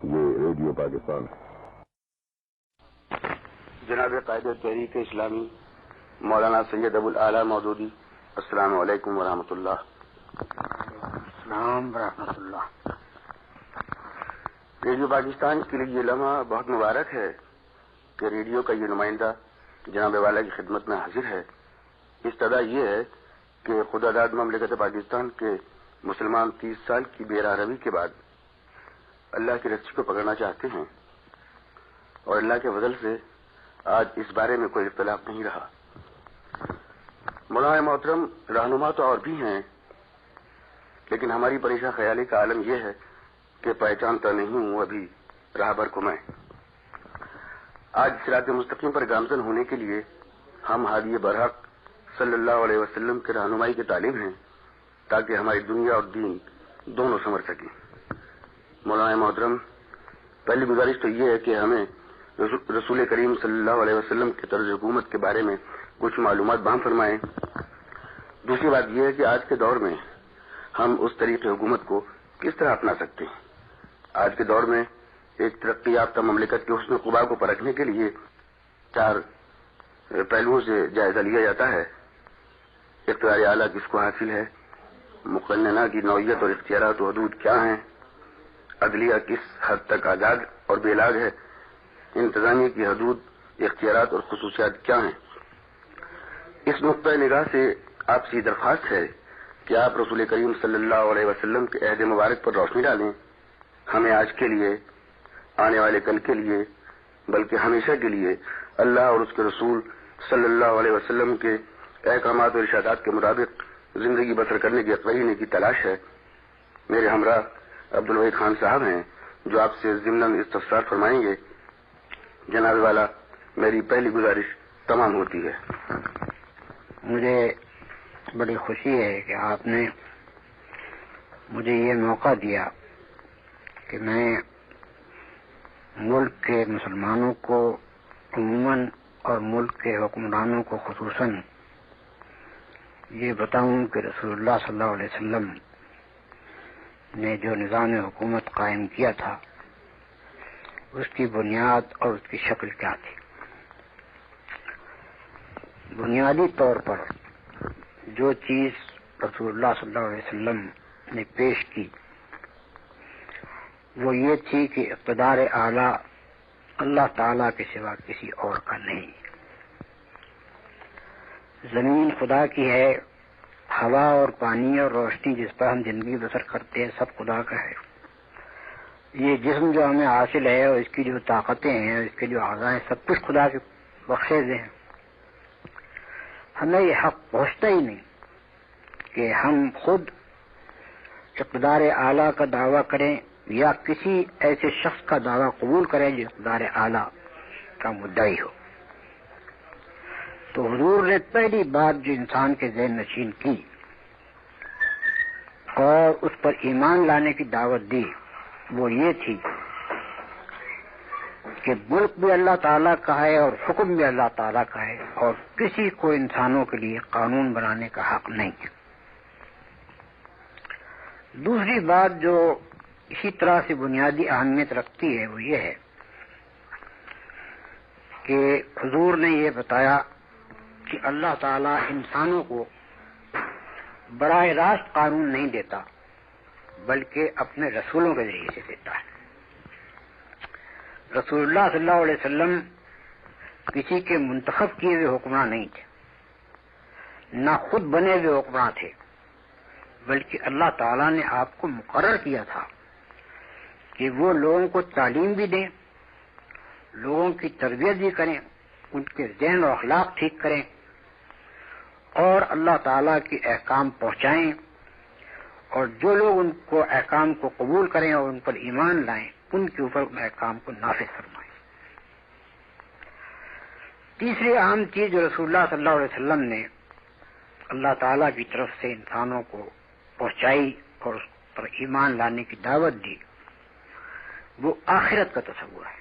یہ ریڈیو پاکستان ہے۔ جناب قائد تحریک اسلامی مولانا سید ابو الاعلی مودودی، السلام علیکم ورحمۃ اللہ۔ السلام ورحمۃ اللہ۔ ریڈیو پاکستان کے لیے یہ لمحہ بہت مبارک ہے کہ ریڈیو کا یہ نمائندہ جناب والا کی خدمت میں حاضر ہے۔ استدعا یہ ہے کہ خدا داد مملکت پاکستان کے مسلمان 30 سال کی بے راہ روی کے بعد اللہ کی رسی کو پکڑنا چاہتے ہیں، اور اللہ کے فضل سے آج اس بارے میں کوئی اختلاف نہیں رہا۔ مولانا محترم، رہنما تو اور بھی ہیں، لیکن ہماری پریشان خیالی کا عالم یہ ہے کہ پہچانتا نہیں ہوں ابھی راہبر کو میں۔ آج صراط مستقیم پر گامزن ہونے کے لیے ہم ہادی برحق صلی اللہ علیہ وسلم کے رہنمائی کے طالب ہیں، تاکہ ہماری دنیا اور دین دونوں سنور سکیں۔ مولانا محترم، پہلی گزارش تو یہ ہے کہ ہمیں رسول کریم صلی اللہ علیہ وسلم کے طرز حکومت کے بارے میں کچھ معلومات بہم فرمائیں۔ دوسری بات یہ ہے کہ آج کے دور میں ہم اس طریقے حکومت کو کس طرح اپنا سکتے ہیں۔ آج کے دور میں ایک ترقی یافتہ مملکت کے حسن قبا کو پرکھنے کے لیے 4 پہلوؤں سے جائزہ لیا جاتا ہے۔ اقتدار اعلیٰ کس کو حاصل ہے، مقننہ کی نوعیت اور اختیارات و حدود کیا ہیں، عدلیہ کس حد تک آزاد اور بے لاگ ہے، انتظامیہ کی حدود، اختیارات اور خصوصیات کیا ہیں۔ اس نقطۂ نگاہ سے آپ سے درخواست ہے کہ آپ رسول کریم صلی اللہ علیہ وسلم کے عہد مبارک پر روشنی ڈالیں، ہمیں آج کے لیے، آنے والے کل کے لیے، بلکہ ہمیشہ کے لیے اللہ اور اس کے رسول صلی اللہ علیہ وسلم کے احکامات اور ارشادات کے مطابق زندگی بسر کرنے کی قرینے کی تلاش ہے۔ میرے ہمراہ عبدالوحید خان صاحب ہیں جو آپ سے ضمن استفسار فرمائیں گے۔ جناب والا، میری پہلی گزارش تمام ہوتی ہے۔ مجھے بڑی خوشی ہے کہ آپ نے مجھے یہ موقع دیا کہ میں ملک کے مسلمانوں کو عموماً اور ملک کے حکمرانوں کو خصوصاً یہ بتاؤں کہ رسول اللہ صلی اللہ علیہ وسلم نے جو نظام حکومت قائم کیا تھا اس کی بنیاد اور اس کی شکل کیا تھی۔ بنیادی طور پر جو چیز رسول اللہ صلی اللہ علیہ وسلم نے پیش کی وہ یہ تھی کہ اقتدار اعلیٰ اللہ تعالیٰ کے سوا کسی اور کا نہیں۔ زمین خدا کی ہے، ہوا اور پانی اور روشنی جس پر ہم زندگی بسر کرتے ہیں سب خدا کا ہے۔ یہ جسم جو ہمیں حاصل ہے اور اس کی جو طاقتیں ہیں اور اس کے جو اعضاء ہیں سب کچھ خدا کے بخشے ہیں۔ ہمیں یہ حق پہنچتا ہی نہیں کہ ہم خود اقتدار اعلیٰ کا دعویٰ کریں یا کسی ایسے شخص کا دعویٰ قبول کریں جو اقتدار اعلیٰ کا مدعی ہو۔ تو حضور نے پہلی بات جو انسان کے ذہن نشین کی اور اس پر ایمان لانے کی دعوت دی وہ یہ تھی کہ ملک بھی اللہ تعالیٰ کا ہے اور حکم بھی اللہ تعالیٰ کا ہے، اور کسی کو انسانوں کے لیے قانون بنانے کا حق نہیں ہے۔ دوسری بات جو اسی طرح سے بنیادی اہمیت رکھتی ہے وہ یہ ہے کہ حضور نے یہ بتایا کہ اللہ تعالیٰ انسانوں کو براہ راست قانون نہیں دیتا بلکہ اپنے رسولوں کے ذریعے سے دیتا ہے۔ رسول اللہ صلی اللہ علیہ وسلم کسی کے منتخب کیے ہوئے حکمراں نہیں تھے، نہ خود بنے ہوئے حکمراں تھے، بلکہ اللہ تعالیٰ نے آپ کو مقرر کیا تھا کہ وہ لوگوں کو تعلیم بھی دیں، لوگوں کی تربیت بھی کریں، ان کے ذہن و اخلاق ٹھیک کریں اور اللہ تعالیٰ کے احکام پہنچائیں، اور جو لوگ ان کو احکام کو قبول کریں اور ان پر ایمان لائیں ان کے اوپر ان احکام کو نافذ فرمائیں۔ تیسری اہم چیز جو رسول اللہ صلی اللہ علیہ وسلم نے اللہ تعالیٰ کی طرف سے انسانوں کو پہنچائی اور اس پر ایمان لانے کی دعوت دی وہ آخرت کا تصور ہے۔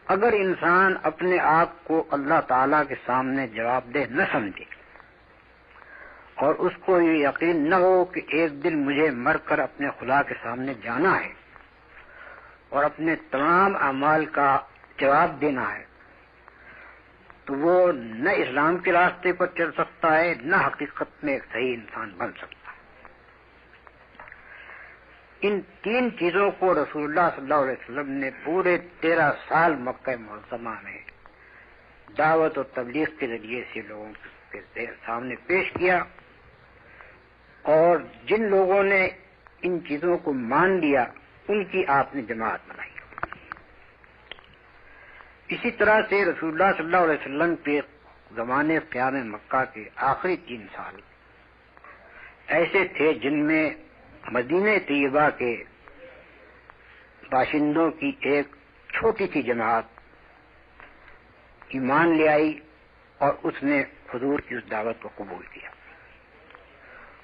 اگر انسان اپنے آپ کو اللہ تعالیٰ کے سامنے جواب دہ نہ سمجھے اور اس کو یہ یقین نہ ہو کہ ایک دن مجھے مر کر اپنے خدا کے سامنے جانا ہے، اور اپنے تمام اعمال کا جواب دینا ہے تو وہ نہ اسلام کے راستے پر چل سکتا ہے نہ حقیقت میں ایک صحیح انسان بن سکتا ہے۔ ان تین چیزوں کو رسول اللہ صلی اللہ علیہ وسلم نے پورے 13 سال مکہ معظمہ میں دعوت اور تبلیغ کے ذریعے سے لوگوں کے سامنے پیش کیا، اور جن لوگوں نے ان چیزوں کو مان لیا ان کی آپ نے جماعت بنائی۔ اسی طرح سے رسول اللہ صلی اللہ علیہ وسلم کے زمانے قیام مکہ کے آخری 3 سال ایسے تھے جن میں مدینہ طیبہ کے باشندوں کی ایک چھوٹی سی جماعت ایمان لے آئی اور اس نے حضور کی اس دعوت کو قبول کیا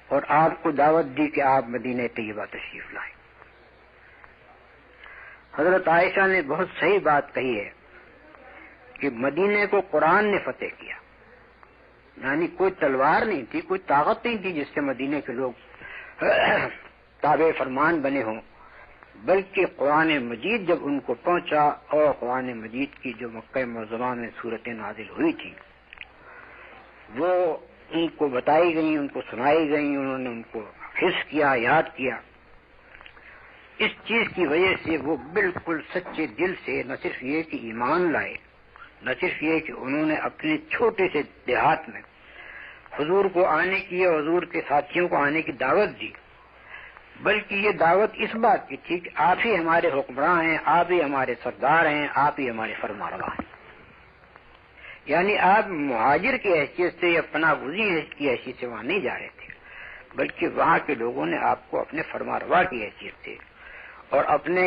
اور آپ کو دعوت دی کہ آپ مدینہ طیبہ تشریف لائیں۔ حضرت عائشہ نے بہت صحیح بات کہی ہے کہ مدینے کو قرآن نے فتح کیا، یعنی کوئی تلوار نہیں تھی، کوئی طاقت نہیں تھی جس سے مدینے کے لوگ تابع فرمان بنے ہوں، بلکہ قرآن مجید جب ان کو پہنچا اور قرآن مجید کی جو مکہ معظمہ میں صورتیں نازل ہوئی تھی وہ ان کو بتائی گئیں، ان کو سنائی گئیں، انہوں نے ان کو حفظ کیا، یاد کیا۔ اس چیز کی وجہ سے وہ بالکل سچے دل سے نہ صرف یہ کہ ایمان لائے، نہ صرف یہ کہ انہوں نے اپنے چھوٹے سے دیہات میں حضور کو آنے کی اور حضور کے ساتھیوں کو آنے کی دعوت دی، بلکہ یہ دعوت اس بات کی تھی کہ آپ ہی ہمارے حکمراں ہیں، آپ ہی ہمارے سردار ہیں، آپ ہی ہمارے فرمانروا ہیں۔ یعنی آپ مہاجر کی حیثیت سے یا پناہ گزین کی حیثیت سے وہاں نہیں جا رہے تھے، بلکہ وہاں کے لوگوں نے آپ کو اپنے فرمانروا کی حیثیت سے اور اپنے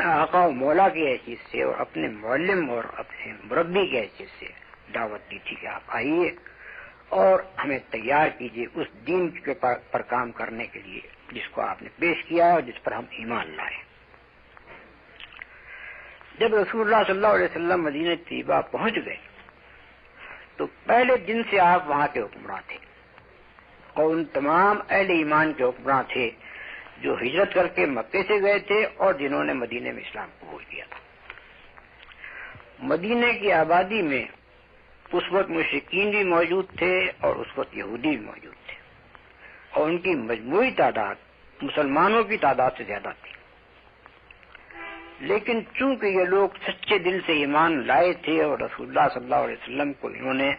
آقا و مولا کی حیثیت سے اور اپنے معلم اور اپنے مربی کی حیثیت سے دعوت دی تھی کہ آپ آئیے اور ہمیں تیار کیجیے اس دین کے پر کام کرنے کے لیے جس کو آپ نے پیش کیا اور جس پر ہم ایمان لائے۔ جب رسول اللہ صلی اللہ علیہ وسلم مدینہ طیبہ پہنچ گئے تو پہلے دن سے آپ وہاں کے حکمراں تھے اور ان تمام اہل ایمان کے حکمراں تھے جو ہجرت کر کے مکے سے گئے تھے اور جنہوں نے مدینے میں اسلام قبول کیا تھا۔ مدینے کی آبادی میں اس وقت مشرکین بھی موجود تھے اور اس وقت یہودی بھی موجود تھے، اور ان کی مجموعی تعداد مسلمانوں کی تعداد سے زیادہ تھی، لیکن چونکہ یہ لوگ سچے دل سے ایمان لائے تھے اور رسول اللہ صلی اللہ علیہ وسلم کو انہوں نے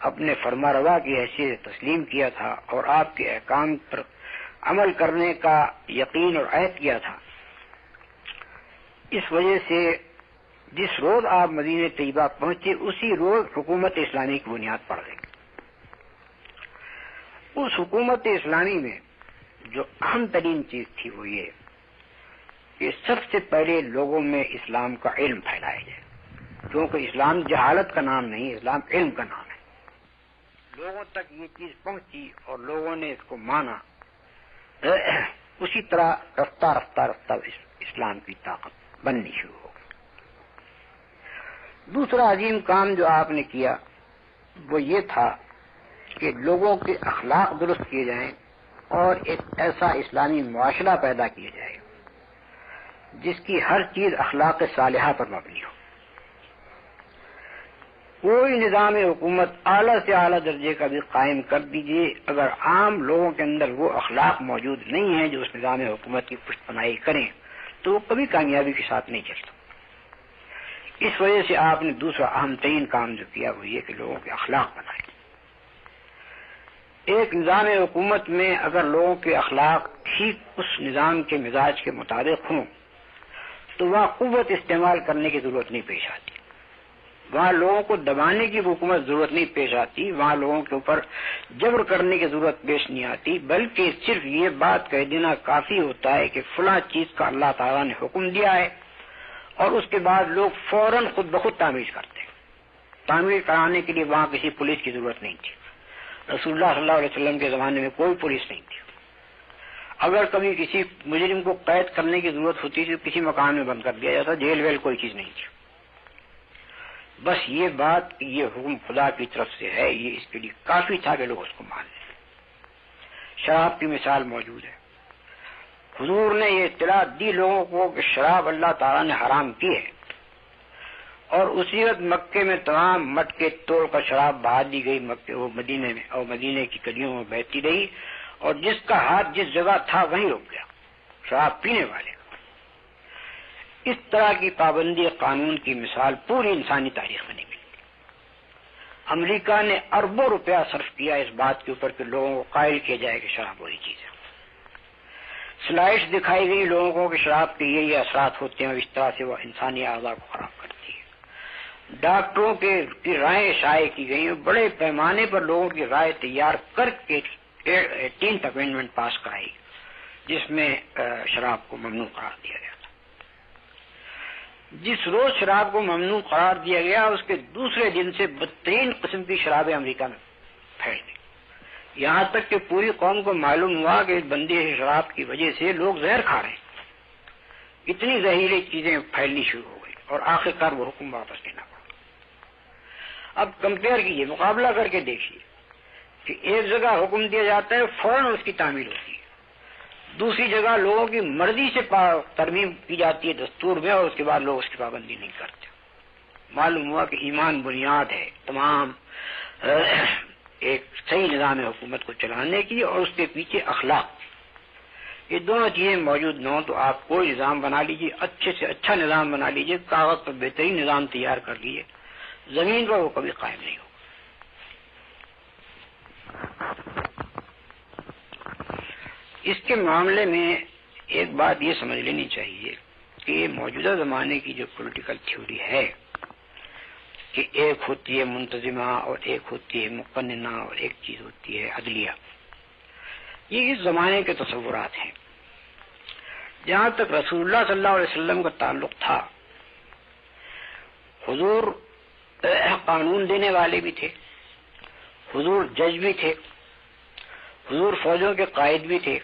اپنے فرمانروا کی حیثیت سے تسلیم کیا تھا اور آپ کے احکام پر عمل کرنے کا یقین اور عہد کیا تھا، اس وجہ سے جس روز آپ مدینہ طیبہ پہنچے اسی روز حکومت اسلامی کی بنیاد پڑ گئی۔ اس حکومت اسلامی میں جو اہم ترین چیز تھی وہ یہ کہ سب سے پہلے لوگوں میں اسلام کا علم پھیلایا جائے، کیونکہ اسلام جہالت کا نام نہیں، اسلام علم کا نام ہے۔ لوگوں تک یہ چیز پہنچی اور لوگوں نے اس کو مانا، اسی طرح رفتہ رفتہ رفتہ اسلام کی طاقت بننی شروع ہو گئی۔ دوسرا عظیم کام جو آپ نے کیا وہ یہ تھا کہ لوگوں کے اخلاق درست کیے جائیں اور ایک ایسا اسلامی معاشرہ پیدا کیا جائے جس کی ہر چیز اخلاق صالحہ پر مبنی ہو۔ کوئی نظام حکومت اعلیٰ سے اعلیٰ درجے کا بھی قائم کر دیجیے، اگر عام لوگوں کے اندر وہ اخلاق موجود نہیں ہیں جو اس نظام حکومت کی پشت پناہی کریں تو وہ کبھی کامیابی کے ساتھ نہیں چلتا۔ اس وجہ سے آپ نے دوسرا اہم ترین کام جو کیا وہ یہ کہ لوگوں کے اخلاق بنائے۔ ایک نظام حکومت میں اگر لوگوں کے اخلاق ٹھیک اس نظام کے مزاج کے مطابق ہوں تو وہاں قوت استعمال کرنے کی ضرورت نہیں پیش آتی، وہاں لوگوں کو دبانے کی حکومت ضرورت نہیں پیش آتی، وہاں لوگوں کے اوپر جبر کرنے کی ضرورت پیش نہیں آتی، بلکہ صرف یہ بات کہہ دینا کافی ہوتا ہے کہ فلاں چیز کا اللہ تعالیٰ نے حکم دیا ہے، اور اس کے بعد لوگ فوراً خود بخود تعمیر کرتے ہیں۔ تعمیر کرانے کے لیے وہاں کسی پولیس کی ضرورت نہیں تھی، رسول اللہ صلی اللہ علیہ وسلم کے زمانے میں کوئی پولیس نہیں تھی۔ اگر کبھی کسی مجرم کو قید کرنے کی ضرورت ہوتی تھی تو کسی مکان میں بند کر دیا جاتا، جیل ویل کوئی چیز نہیں تھی۔ بس یہ بات یہ حکم خدا کی طرف سے ہے، یہ اس کے لیے کافی تھا کہ لوگ اس کو مان لیں۔ شراب کی مثال موجود ہے، حضور نے یہ اطلاع دی لوگوں کو کہ شراب اللہ تعالیٰ نے حرام کی ہے، اور اسی وقت مکے میں تمام مٹکے توڑ کر شراب بہا دی گئی مکے وہ مدینے میں، اور مدینے کی گلیوں میں بہتی رہی، اور جس کا ہاتھ جس جگہ تھا وہیں رک گیا شراب پینے والے کا۔ اس طرح کی پابندی قانون کی مثال پوری انسانی تاریخ میں نہیں ملی۔ امریکہ نے اربوں روپیہ صرف کیا اس بات کے اوپر کہ لوگوں کو قائل کیا جائے کہ شراب بری چیز ہے۔ سلائڈس دکھائی گئی لوگوں کو کہ شراب کے یہ اثرات ہوتے ہیں اور اس طرح سے وہ انسانی اعضاء کو خراب کرتی ہے۔ ڈاکٹروں کی رائے شائع کی گئی، بڑے پیمانے پر لوگوں کی رائے تیار کر کے 18 امینڈمنٹ پاس کرائی جس میں شراب کو ممنوع قرار دیا گیا تھا۔ جس روز شراب کو ممنوع قرار دیا گیا اس کے دوسرے دن سے بدترین قسم کی شرابیں امریکہ میں پھیل گئی، یہاں تک کہ پوری قوم کو معلوم ہوا کہ اس بندی شراب کی وجہ سے لوگ زہر کھا رہے ہیں۔ اتنی زہریلی چیزیں پھیلنی شروع ہو گئی اور آخرکار وہ حکم واپس لینا پڑا۔ اب کمپیئر کیجیے، مقابلہ کر کے دیکھیے کہ ایک جگہ حکم دیا جاتا ہے فوراً اس کی تعمیل ہوتی ہے، دوسری جگہ لوگوں کی مرضی سے ترمیم کی جاتی ہے دستور میں، اور اس کے بعد لوگ اس کی پابندی نہیں کرتے۔ معلوم ہوا کہ ایمان بنیاد ہے تمام ایک صحیح نظام حکومت کو چلانے کی، اور اس کے پیچھے اخلاق۔ یہ دونوں چیزیں موجود نہ ہوں تو آپ کوئی نظام بنا لیجیے، اچھے سے اچھا نظام بنا لیجیے، کاغذ پر بہترین نظام تیار کر لیجیے، زمین پر وہ کبھی قائم نہیں ہوگا۔ اس کے معاملے میں ایک بات یہ سمجھ لینی چاہیے کہ موجودہ زمانے کی جو پولیٹیکل تھیوری ہے کہ ایک ہوتی ہے منتظمہ اور ایک ہوتی ہے مقننہ اور ایک چیز ہوتی ہے عدلیہ، یہ اس زمانے کے تصورات ہیں۔ جہاں تک رسول اللہ صلی اللہ علیہ وسلم کا تعلق تھا، حضور قانون دینے والے بھی تھے، حضور جج بھی تھے، حضور فوجوں کے قائد بھی تھے،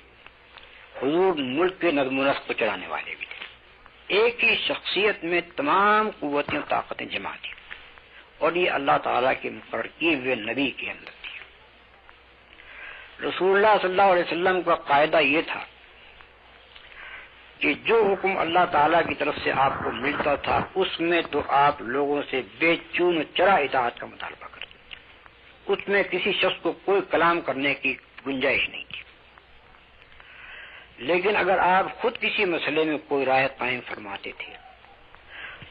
حضور ملک کے نظم و نسق کو چلانے والے بھی تھے۔ ایک ہی شخصیت میں تمام قوتیں و طاقتیں جمع تھیں، اور یہ اللہ تعالیٰ کے مقرر کیے ہوئے نبی کے اندر تھی۔ رسول اللہ صلی اللہ علیہ وسلم کا قاعدہ یہ تھا کہ جو حکم اللہ تعالیٰ کی طرف سے آپ کو ملتا تھا اس میں تو آپ لوگوں سے بے چون و چرا اطاعت کا مطالبہ کرتے تھے، اس میں کسی شخص کو کوئی کلام کرنے کی گنجائش نہیں تھی۔ لیکن اگر آپ خود کسی مسئلے میں کوئی رائے قائم فرماتے تھے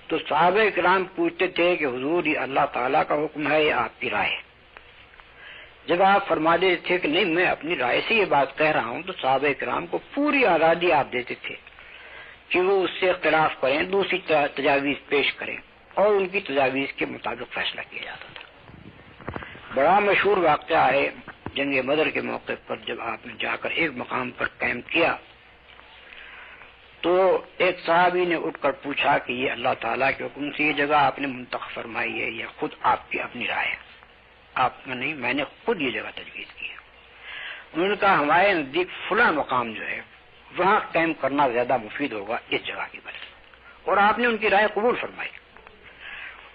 تو صحابہ کرام پوچھتے تھے کہ حضور یہ اللہ تعالیٰ کا حکم ہے یا آپ کی رائے ہے؟ جب آپ فرما دیتے تھے کہ نہیں میں اپنی رائے سے یہ بات کہہ رہا ہوں تو صحابہ کرام کو پوری آزادی آپ دیتے تھے کہ وہ اس سے اختلاف کریں، دوسری تجاویز پیش کریں، اور ان کی تجاویز کے مطابق فیصلہ کیا جاتا تھا۔ بڑا مشہور واقعہ ہے جنگ بدر کے موقع پر، جب آپ نے جا کر ایک مقام پر کیمپ کیا تو ایک صحابی نے اٹھ کر پوچھا کہ یہ اللہ تعالیٰ کے حکم سے یہ جگہ آپ نے منتخب فرمائی ہے یا خود آپ کی اپنی رائے ہے؟ آپ نے نہیں، میں نے خود یہ جگہ تجویز کی ہے۔ انہوں نے کہا ہمارے نزدیک فلاں مقام جو ہے وہاں کیمپ کرنا زیادہ مفید ہوگا اس جگہ کی وجہ سے، اور آپ نے ان کی رائے قبول فرمائی۔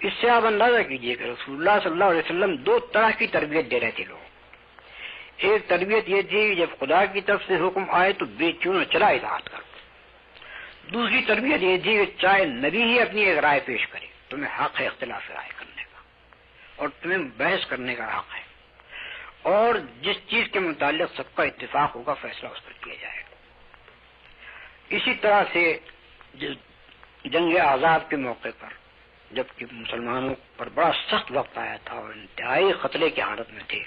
اس سے آپ اندازہ کیجئے کہ رسول اللہ صلی اللہ علیہ وسلم دو طرح کی تربیت دے رہے تھے لوگوں۔ ایک تربیت یہ تھی کہ جب خدا کی طرف سے حکم آئے تو بے چون و چرا اطاعت کرو۔ دوسری تربیت یہ تھی کہ چاہے نبی ہی اپنی ایک رائے پیش کرے، تمہیں حق ہے اختلاف رائے کرنے کا، اور تمہیں بحث کرنے کا حق ہے، اور جس چیز کے متعلق سب کا اتفاق ہوگا فیصلہ اس پر کیا جائے گا۔ اسی طرح سے جنگ احزاب کے موقع پر جبکہ مسلمانوں پر بڑا سخت وقت آیا تھا اور انتہائی خطرے کی حالت میں تھے،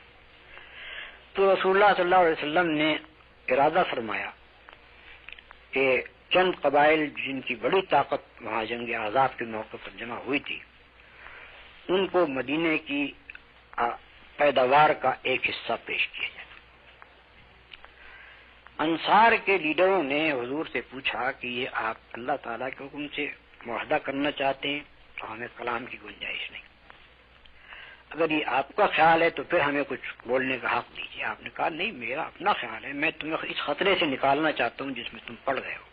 تو رسول اللہ صلی اللہ علیہ وسلم نے ارادہ فرمایا کہ چند قبائل جن کی بڑی طاقت وہاں جنگ احزاب کے موقع پر جمع ہوئی تھی ان کو مدینے کی پیداوار کا ایک حصہ پیش کیا جائے۔ انصار کے لیڈروں نے حضور سے پوچھا کہ یہ آپ اللہ تعالیٰ کے حکم سے معاہدہ کرنا چاہتے ہیں تو ہمیں کلام کی گنجائش نہیں، اگر یہ آپ کا خیال ہے تو پھر ہمیں کچھ بولنے کا حق دیجیے۔ آپ نے کہا نہیں، میرا اپنا خیال ہے، میں تمہیں اس خطرے سے نکالنا چاہتا ہوں جس میں تم پڑ گئے ہو۔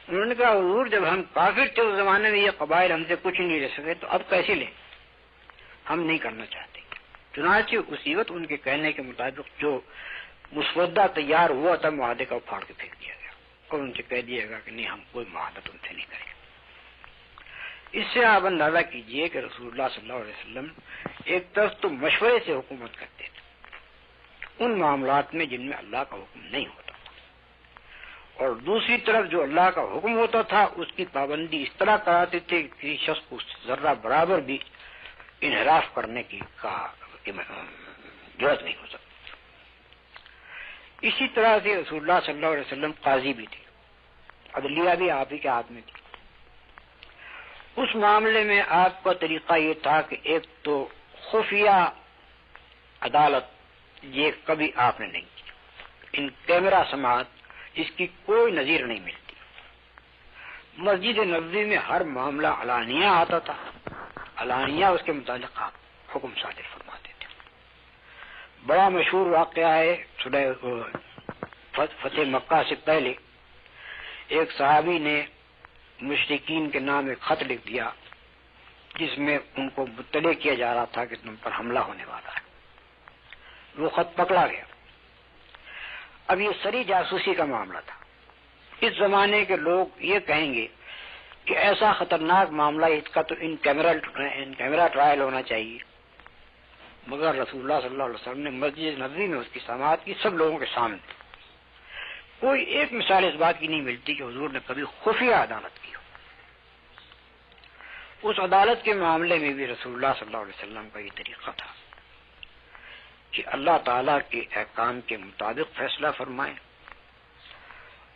انہوں نے کہا حضور جب ہم کافر تھے اس زمانے میں یہ قبائل ہم سے کچھ نہیں لے سکے تو اب کیسے لیں؟ ہم نہیں کرنا چاہتے۔ چنانچہ اسی وقت ان کے کہنے کے مطابق جو مسودہ تیار ہوا تھا معاہدے کا پھاڑ کے پھینک دیا گیا۔ اور ان سے کہہ دیے گا کہ نہیں ہم کوئی معاہدہ تم سے نہیں کریں گے۔ اس سے آپ اندازہ کیجئے کہ رسول اللہ صلی اللہ علیہ وسلم ایک طرف تو مشورے سے حکومت کرتے تھے ان معاملات میں جن میں اللہ کا حکم نہیں ہوتا تھا، اور دوسری طرف جو اللہ کا حکم ہوتا تھا اس کی پابندی اس طرح کراتے تھے کہ کسی شخص کو ذرہ برابر بھی انحراف کرنے کی ضرورت نہیں ہو سکتی۔ اسی طرح سے رسول اللہ صلی اللہ علیہ وسلم قاضی بھی تھے، عدلیہ بھی آپ ہی کے ہاتھ میں تھی۔ اس معاملے میں آپ کا طریقہ یہ تھا کہ ایک تو خفیہ عدالت یہ کبھی آپ نے نہیں کی، ان کیمرہ سماعت اس کی کوئی نظیر نہیں ملتی۔ مسجد نبوی میں ہر معاملہ علانیہ آتا تھا، علانیہ اس کے متعلق آپ حکم صادر فرماتے تھے۔ بڑا مشہور واقعہ ہے، فتح مکہ سے پہلے ایک صحابی نے مشرکین کے نام ایک خط لکھ دیا جس میں ان کو مطلع کیا جا رہا تھا کہ تم پر حملہ ہونے والا ہے۔ وہ خط پکڑا گیا۔ اب یہ سری جاسوسی کا معاملہ تھا۔ اس زمانے کے لوگ یہ کہیں گے کہ ایسا خطرناک معاملہ اس کا تو ان کیمرہ ٹرائل ہونا چاہیے، مگر رسول اللہ صلی اللہ علیہ وسلم نے مسجد نبوی میں اس کی سماعت کی سب لوگوں کے سامنے۔ کوئی ایک مثال اس بات کی نہیں ملتی کہ حضور نے کبھی خفیہ عدالت کی ہو۔ اس عدالت کے معاملے میں بھی رسول اللہ صلی اللہ علیہ وسلم کا یہ طریقہ تھا کہ اللہ تعالیٰ کے احکام کے مطابق فیصلہ فرمائیں،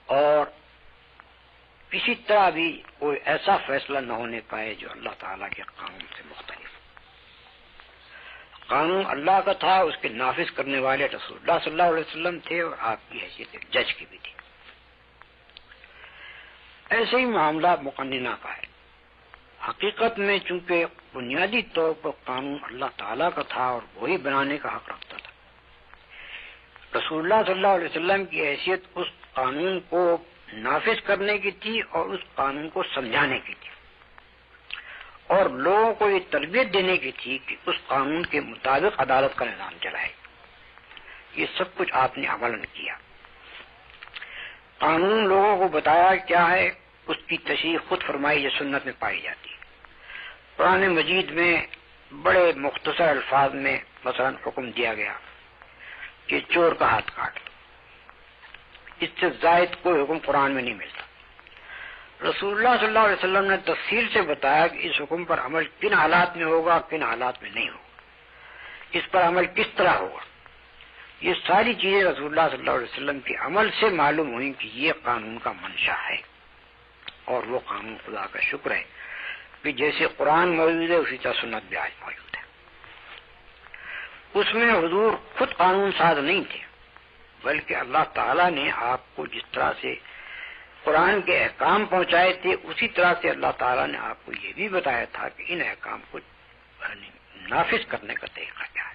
اور کسی طرح بھی کوئی ایسا فیصلہ نہ ہونے پائے جو اللہ تعالیٰ کے قانون سے مختلف ہو۔ قانون اللہ کا تھا، اس کے نافذ کرنے والے رسول اللہ صلی اللہ علیہ وسلم تھے، اور آپ کی حیثیت ایک جج کی بھی تھی۔ ایسے ہی معاملہ مقننہ کا ہے۔ حقیقت میں چونکہ بنیادی طور پر قانون اللہ تعالیٰ کا تھا اور وہی بنانے کا حق رکھتا تھا، رسول اللہ صلی اللہ علیہ وسلم کی حیثیت اس قانون کو نافذ کرنے کی تھی اور اس قانون کو سمجھانے کی تھی، اور لوگوں کو یہ تربیت دینے کی تھی کہ اس قانون کے مطابق عدالت کا نظام چلائے۔ یہ سب کچھ آپ نے عملاً کیا۔ قانون لوگوں کو بتایا کیا ہے، اس کی تشریح خود فرمائی یہ سنت میں پائی جاتی ہے۔ قرآن مجید میں بڑے مختصر الفاظ میں مثلا حکم دیا گیا کہ چور کا ہاتھ کاٹ لو، اس سے زائد کوئی حکم قرآن میں نہیں ملتا۔ رسول اللہ صلی اللہ علیہ وسلم نے تفصیل سے بتایا کہ اس حکم پر عمل کن حالات میں ہوگا، کن حالات میں نہیں ہوگا، اس پر عمل کس طرح ہوگا۔ یہ ساری چیزیں رسول اللہ صلی اللہ علیہ وسلم کے عمل سے معلوم ہوئی کہ یہ قانون کا منشا ہے، اور وہ قانون خدا کا شکر ہے کہ جیسے قرآن موجود ہے اسی طرح سنت بھی آج موجود ہے۔ اس میں حضور خود قانون ساز نہیں تھے، بلکہ اللہ تعالیٰ نے آپ کو جس طرح سے قرآن کے احکام پہنچائے تھے اسی طرح سے اللہ تعالیٰ نے آپ کو یہ بھی بتایا تھا کہ ان احکام کو نافذ کرنے کا طریقہ کیا ہے۔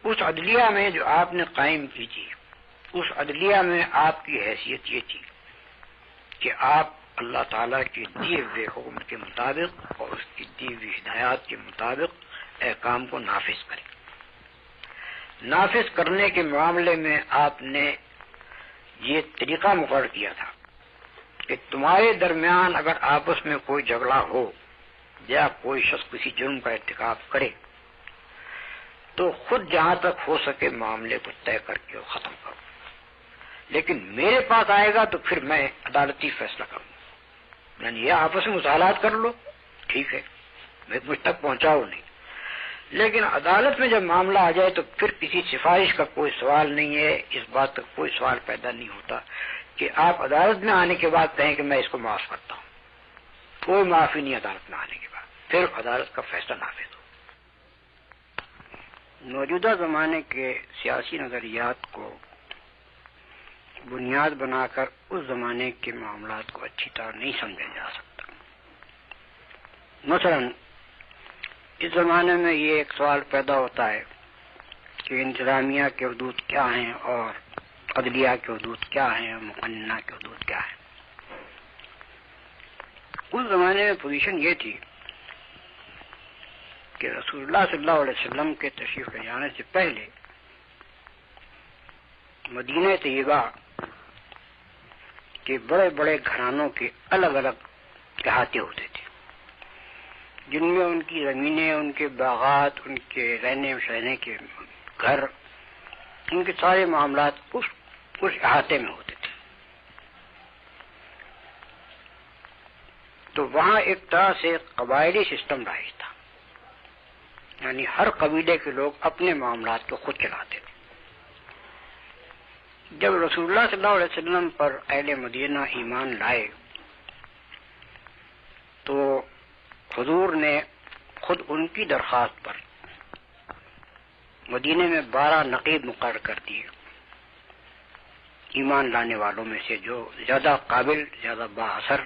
اس عدلیہ میں جو آپ نے قائم کی تھی، اس عدلیہ میں آپ کی حیثیت یہ تھی کہ آپ اللہ تعالیٰ کے دیے ہوئے حکم کے مطابق اور اس کی دی ہوئی ہدایات کے مطابق احکام کو نافذ کریں۔ نافذ کرنے کے معاملے میں آپ نے یہ طریقہ مقرر کیا تھا کہ تمہارے درمیان اگر آپس میں کوئی جھگڑا ہو یا کوئی شخص کسی جرم کا ارتکاب کرے تو خود جہاں تک ہو سکے معاملے کو طے کر کے ختم کرو، لیکن میرے پاس آئے گا تو پھر میں عدالتی فیصلہ کروں، یعنی یہ آپس میں مصالحات کر لو، ٹھیک ہے، میں مجھ تک پہنچاؤ نہیں، لیکن عدالت میں جب معاملہ آ جائے تو پھر کسی سفارش کا کوئی سوال نہیں ہے، اس بات کا کوئی سوال پیدا نہیں ہوتا کہ آپ عدالت میں آنے کے بعد کہیں کہ میں اس کو معاف کرتا ہوں۔ کوئی معافی نہیں عدالت میں آنے کے بعد، پھر عدالت کا فیصلہ نافذ ہو۔ موجودہ زمانے کے سیاسی نظریات کو بنیاد بنا کر اس زمانے کے معاملات کو اچھی طرح نہیں سمجھا جا سکتا۔ مثلا اس زمانے میں یہ ایک سوال پیدا ہوتا ہے کہ انتظامیہ کے حدود کیا ہیں اور عدلیہ کے حدود کیا ہیں، مقننہ کے حدود کیا ہیں۔ اس زمانے میں پوزیشن یہ تھی کہ رسول اللہ صلی اللہ علیہ وسلم کے تشریف لے جانے سے پہلے مدینہ طیبہ کہ بڑے بڑے گھرانوں کے الگ الگ احاطے ہوتے تھے، جن میں ان کی زمینیں، ان کے باغات، ان کے رہنے سہنے کے گھر، ان کے سارے معاملات اس احاطے میں ہوتے تھے۔ تو وہاں ایک طرح سے قبائلی سسٹم رائج تھا، یعنی ہر قبیلے کے لوگ اپنے معاملات کو خود چلاتے تھے۔ جب رسول اللہ صلی اللہ علیہ وسلم پر اہل مدینہ ایمان لائے تو حضور نے خود ان کی درخواست پر مدینے میں 12 نقیب مقرر کر دیے، ایمان لانے والوں میں سے جو زیادہ قابل، زیادہ با اثر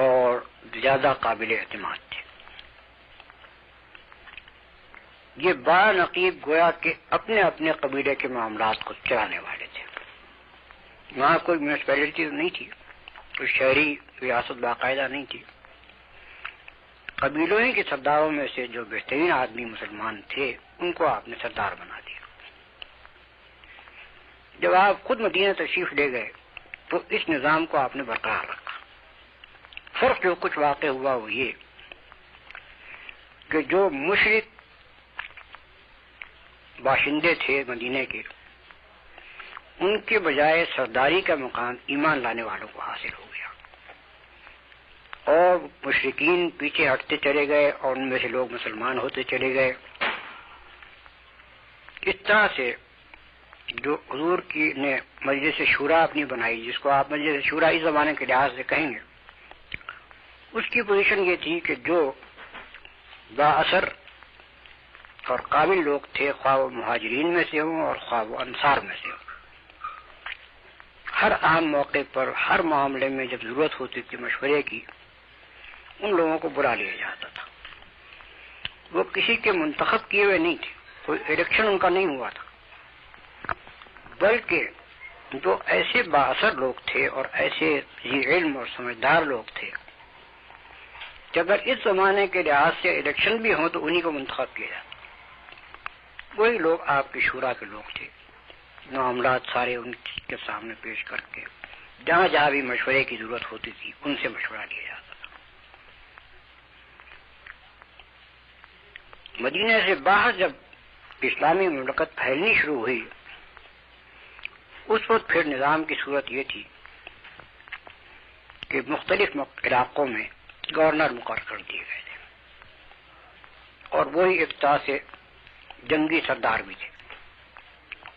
اور زیادہ قابل اعتماد تھے۔ یہ 12 نقیب گویا کہ اپنے اپنے قبیلے کے معاملات کو چلانے والے تھے۔ وہاں کوئی میونسپیلٹی نہیں تھی، کوئی شہری ریاست باقاعدہ نہیں تھی۔ قبیلوں ہی کے سرداروں میں سے جو بہترین آدمی مسلمان تھے ان کو آپ نے سردار بنا دیا۔ جب آپ خود مدینہ تشریف لے گئے تو اس نظام کو آپ نے برقرار رکھا۔ فرق جو کچھ واقع ہوا وہ یہ کہ جو مشرک باشندے تھے مدینے کے، ان کے بجائے سرداری کا مقام ایمان لانے والوں کو حاصل ہو گیا، اور مشرکین پیچھے ہٹتے چلے گئے اور ان میں سے لوگ مسلمان ہوتے چلے گئے۔ اس طرح سے جو حضور کی نے مجلس شورا اپنی بنائی، جس کو آپ مجلس شورا اس زمانے کے لحاظ سے کہیں گے، اس کی پوزیشن یہ تھی کہ جو با اثر اور قابل لوگ تھے، خواہ وہ مہاجرین میں سے ہوں اور خواہ وہ انصار میں سے ہوں، ہر اہم موقع پر، ہر معاملے میں جب ضرورت ہوتی تھی مشورے کی، ان لوگوں کو بلا لیا جاتا تھا۔ وہ کسی کے منتخب کیے ہوئے نہیں تھے، کوئی الیکشن ان کا نہیں ہوا تھا، بلکہ جو ایسے با اثر لوگ تھے اور ایسے ذی علم اور سمجھدار لوگ تھے کہ اگر اس زمانے کے لحاظ سے الیکشن بھی ہوں تو انہی کو منتخب کیا جاتا۔ وہی لوگ آپ کی شورا کے لوگ تھے، معاملات سارے ان کے سامنے پیش کر کے جہاں جہاں بھی مشورے کی ضرورت ہوتی تھی ان سے مشورہ لیا جاتا تھا۔ مدینہ سے باہر جب اسلامی مملکت پھیلنی شروع ہوئی، اس وقت پھر نظام کی صورت یہ تھی کہ مختلف علاقوں میں گورنر مقرر کر دیے گئے تھے، اور وہی ایک طرح سے جنگی سردار بھی تھے۔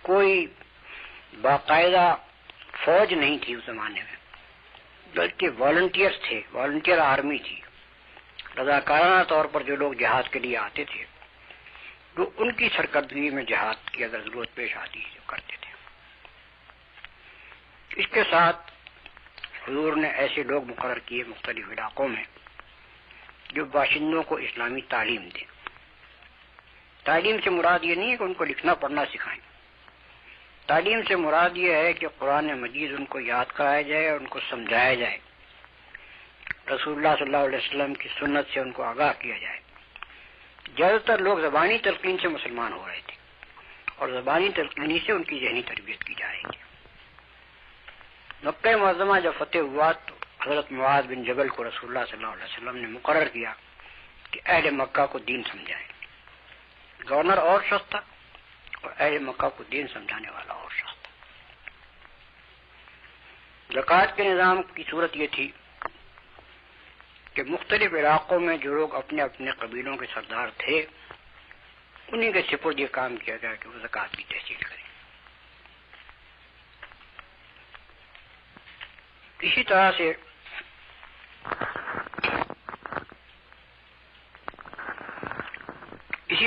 کوئی باقاعدہ فوج نہیں تھی اس زمانے میں، بلکہ والنٹیئرز تھے، والنٹیئر آرمی تھی، رضاکارانہ طور پر جو لوگ جہاد کے لیے آتے تھے، جو ان کی سرکردگی میں جہاد کی اگر ضرورت پیش آتی ہے جو کرتے تھے۔ اس کے ساتھ حضور نے ایسے لوگ مقرر کیے مختلف علاقوں میں جو باشندوں کو اسلامی تعلیم دیں۔ تعلیم سے مراد یہ نہیں ہے کہ ان کو لکھنا پڑھنا سکھائیں، تعلیم سے مراد یہ ہے کہ قرآن مجید ان کو یاد کرایا جائے اور ان کو سمجھایا جائے، رسول اللہ صلی اللہ علیہ وسلم کی سنت سے ان کو آگاہ کیا جائے۔ زیادہ تر لوگ زبانی تلقین سے مسلمان ہو رہے تھے اور زبانی تلقینی سے ان کی ذہنی تربیت کی جا رہی تھی۔ مکہ معظمہ جب فتح ہوا تو حضرت معاذ بن جبل کو رسول اللہ صلی اللہ علیہ وسلم نے مقرر کیا کہ اہل مکہ کو دین سمجھائیں۔ گورنر اور شخص تھا اور اہل مکہ کو دین سمجھانے والا اور شخص تھا۔ زکوٰۃ کے نظام کی صورت یہ تھی کہ مختلف علاقوں میں جو لوگ اپنے اپنے قبیلوں کے سردار تھے انہی کے سپرد یہ کام کیا گیا کہ وہ زکوٰۃ کی تحصیل کریں۔ اسی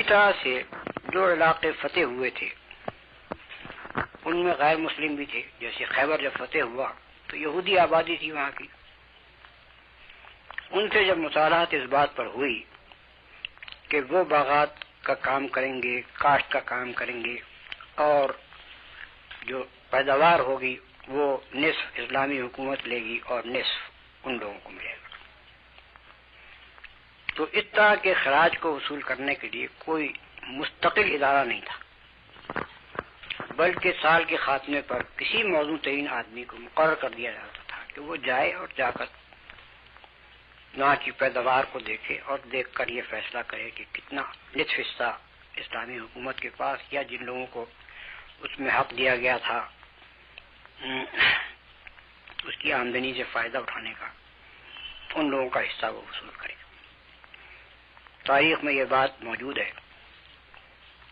طرح سے جو علاقے فتح ہوئے تھے ان میں غیر مسلم بھی تھے، جیسے خیبر جب فتح ہوا تو یہودی آبادی تھی وہاں کی، ان سے جب مصالحت اس بات پر ہوئی کہ وہ باغات کا کام کریں گے، کاشت کا کام کریں گے، اور جو پیداوار ہوگی وہ نصف اسلامی حکومت لے گی اور نصف ان لوگوں کو ملے گا، تو اس طرح کے خراج کو وصول کرنے کے لیے کوئی مستقل ادارہ نہیں تھا، بلکہ سال کے خاتمے پر کسی موضوع تعین آدمی کو مقرر کر دیا جاتا تھا کہ وہ جائے اور جا کر وہاں کی پیداوار کو دیکھے اور دیکھ کر یہ فیصلہ کرے کہ کتنا نصف حصہ اسلامی حکومت کے پاس یا جن لوگوں کو اس میں حق دیا گیا تھا اس کی آمدنی سے فائدہ اٹھانے کا، ان لوگوں کا حصہ وہ وصول کرے۔ تاریخ میں یہ بات موجود ہے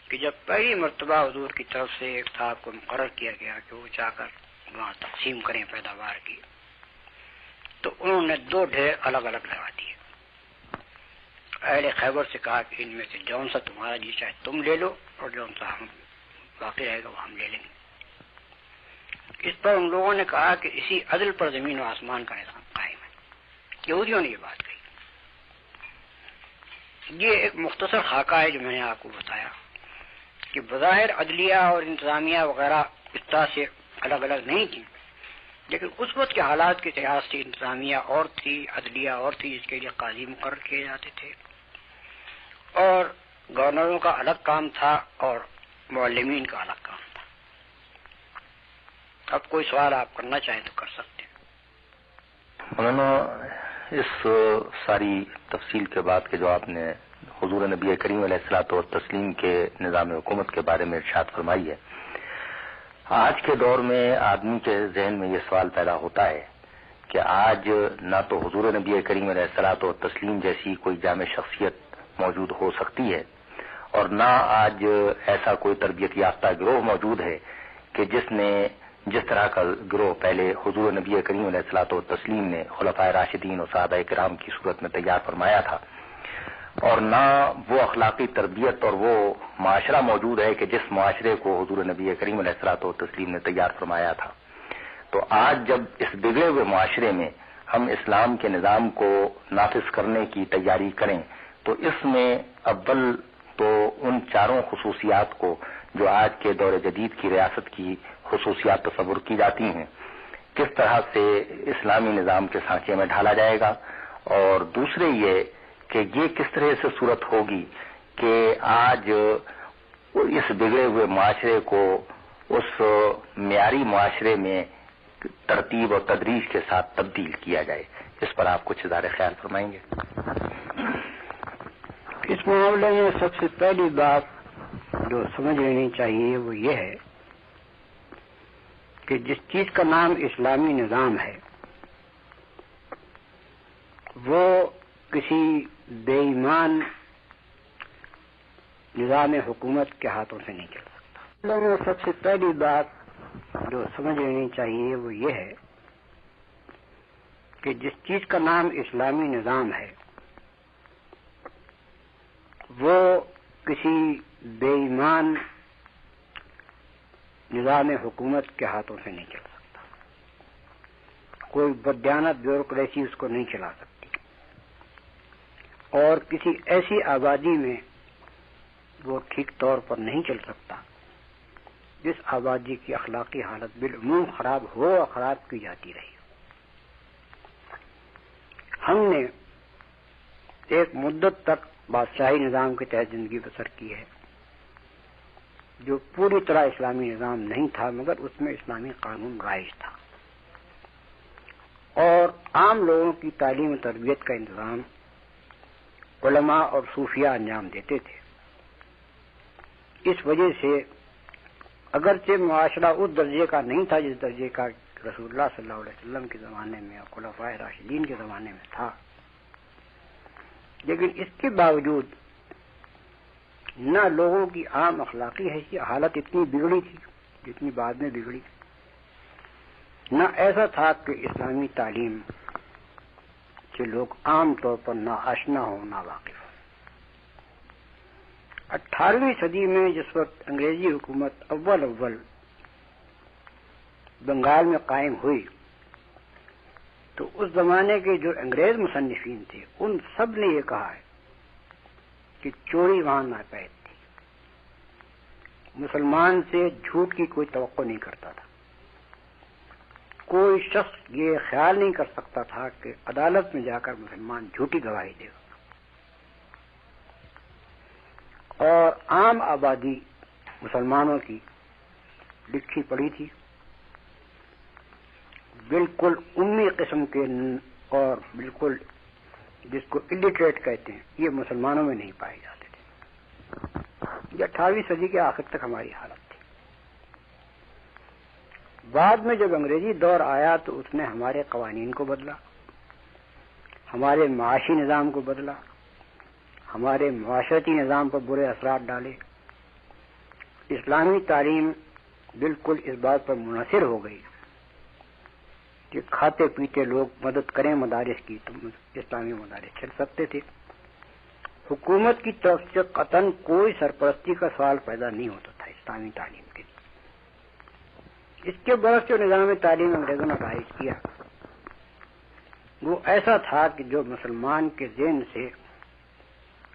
کہ جب پہلی مرتبہ حضور کی طرف سے ایک صاحب کو مقرر کیا گیا کہ وہ جا کر وہاں تقسیم کریں پیداوار کی، تو انہوں نے 2 ڈھیر الگ الگ لگا دیے۔ اہل خیبر سے کہا کہ ان میں سے جون سا تمہارا جی چاہے تم لے لو، اور جون سا ہم باقی رہے گا وہ ہم لے لیں گے۔ اس پر ان لوگوں نے کہا کہ اسی عدل پر زمین و آسمان کا نظام قائم ہے۔ یہودیوں نے یہ بات کہی۔ یہ ایک مختصر خاکہ ہے جو میں نے آپ کو بتایا کہ بظاہر عدلیہ اور انتظامیہ وغیرہ اس طرح سے الگ الگ نہیں تھی، لیکن اس وقت کے حالات کے لحاظ سے انتظامیہ اور تھی، عدلیہ اور تھی، جس کے لیے قاضی مقرر کیے جاتے تھے، اور گورنروں کا الگ کام تھا اور معلمین کا الگ کام تھا۔ اب کوئی سوال آپ کرنا چاہیں تو کر سکتے ہیں۔ مولانا، اس ساری تفصیل کے بعد کہ جو آپ نے حضور نبی کریم علیہ الصلوۃ والتسلیم کے نظام حکومت کے بارے میں ارشاد فرمائی ہے، آج کے دور میں آدمی کے ذہن میں یہ سوال پیدا ہوتا ہے کہ آج نہ تو حضور نبی کریم علیہ الصلوۃ والتسلیم جیسی کوئی جامع شخصیت موجود ہو سکتی ہے، اور نہ آج ایسا کوئی تربیت یافتہ گروہ موجود ہے کہ جس طرح کا گروہ پہلے حضور نبی کریم علیہ الصلوۃ والتسلیم نے خلفائے راشدین اور صحابہ کرام کی صورت میں تیار فرمایا تھا، اور نہ وہ اخلاقی تربیت اور وہ معاشرہ موجود ہے کہ جس معاشرے کو حضور نبی کریم علیہ الصلوۃ والتسلیم نے تیار فرمایا تھا۔ تو آج جب اس بگڑے ہوئے معاشرے میں ہم اسلام کے نظام کو نافذ کرنے کی تیاری کریں تو اس میں اول تو ان 4 خصوصیات کو جو آج کے دور جدید کی ریاست کی خصوصیات تصور کی جاتی ہیں، کس طرح سے اسلامی نظام کے سانچے میں ڈھالا جائے گا، اور دوسرے یہ کہ یہ کس طرح سے صورت ہوگی کہ آج اس بگڑے ہوئے معاشرے کو اس معیاری معاشرے میں ترتیب اور تدریج کے ساتھ تبدیل کیا جائے۔ اس پر آپ کچھ اظہار خیال فرمائیں گے؟ اس معاملے میں سب سے پہلی بات جو سمجھ لینی چاہیے وہ یہ ہے کہ جس چیز کا نام اسلامی نظام ہے وہ کسی بے ایمان نظام حکومت کے ہاتھوں سے نہیں چل سکتا۔ سب سے پہلی بات جو سمجھ لینی چاہیے وہ یہ ہے کہ جس چیز کا نام اسلامی نظام ہے وہ کسی بے ایمان نظام حکومت کے ہاتھوں سے نہیں چل سکتا۔ کوئی بددیانت بیوروکریسی اس کو نہیں چلا سکتی، اور کسی ایسی آبادی میں وہ ٹھیک طور پر نہیں چل سکتا جس آبادی کی اخلاقی حالت بالعموم خراب ہو اور خراب کی جاتی رہی۔ ہم نے ایک مدت تک بادشاہی نظام کے تحت زندگی بسر کی ہے جو پوری طرح اسلامی نظام نہیں تھا، مگر اس میں اسلامی قانون رائج تھا، اور عام لوگوں کی تعلیم و تربیت کا انتظام علماء اور صوفیاء انجام دیتے تھے۔ اس وجہ سے اگرچہ معاشرہ اس درجے کا نہیں تھا جس درجے کا رسول اللہ صلی اللہ علیہ وسلم کے زمانے میں اور خلفائے راشدین کے زمانے میں تھا، لیکن اس کے باوجود نہ لوگوں کی عام اخلاقی حالت اتنی بگڑی تھی جتنی بعد میں بگڑی، نہ ایسا تھا کہ اسلامی تعلیم سے لوگ عام طور پر نہ آشنا ہوں نہ واقف ہوں۔ 18ویں صدی میں جس وقت انگریزی حکومت اول بنگال میں قائم ہوئی تو اس زمانے کے جو انگریز مصنفین تھے ان سب نے یہ کہا ہے کہ چوری وہاں ناپید تھی، مسلمان سے جھوٹ کی کوئی توقع نہیں کرتا تھا، کوئی شخص یہ خیال نہیں کر سکتا تھا کہ عدالت میں جا کر مسلمان جھوٹی گواہی دے گا، اور عام آبادی مسلمانوں کی لکھی پڑھی تھی، بالکل امی قسم کے اور بالکل جس کو الٹریٹ کہتے ہیں، یہ مسلمانوں میں نہیں پائے جاتے تھے۔ یہ 18ویں صدی کے آخر تک ہماری حالت تھی۔ بعد میں جب انگریزی دور آیا تو اس نے ہمارے قوانین کو بدلا، ہمارے معاشی نظام کو بدلا، ہمارے معاشرتی نظام پر برے اثرات ڈالے۔ اسلامی تعلیم بالکل اس بات پر منحصر ہو گئی کہ کھاتے پیتے لوگ مدد کریں مدارس کی تو اسلامی مدارس چل سکتے تھے۔ حکومت کی طرف سے قطعاً کوئی سرپرستی کا سوال پیدا نہیں ہوتا تھا اسلامی تعلیم کے لیے۔ اس کے برعکس جو نظام تعلیم انگریزوں نے رائج کیا وہ ایسا تھا کہ جو مسلمان کے ذہن سے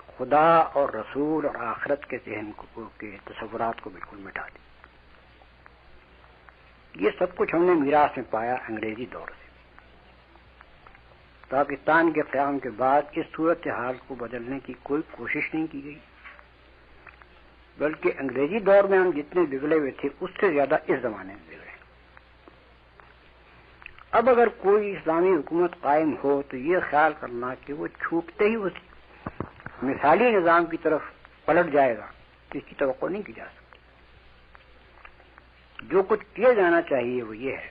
خدا اور رسول اور آخرت کے ذہن کے تصورات کو بالکل مٹا دی۔ یہ سب کچھ ہم نے میراث میں پایا انگریزی دور سے۔ پاکستان کے قیام کے بعد اس صورتحال کو بدلنے کی کوئی کوشش نہیں کی گئی، بلکہ انگریزی دور میں ہم جتنے بگڑے ہوئے تھے اس سے زیادہ اس زمانے میں بگڑے۔ اب اگر کوئی اسلامی حکومت قائم ہو تو یہ خیال کرنا کہ وہ چھوٹتے ہی اس مثالی نظام کی طرف پلٹ جائے گا، اس کی توقع نہیں کی جا سکتی۔ جو کچھ کیا جانا چاہیے وہ یہ ہے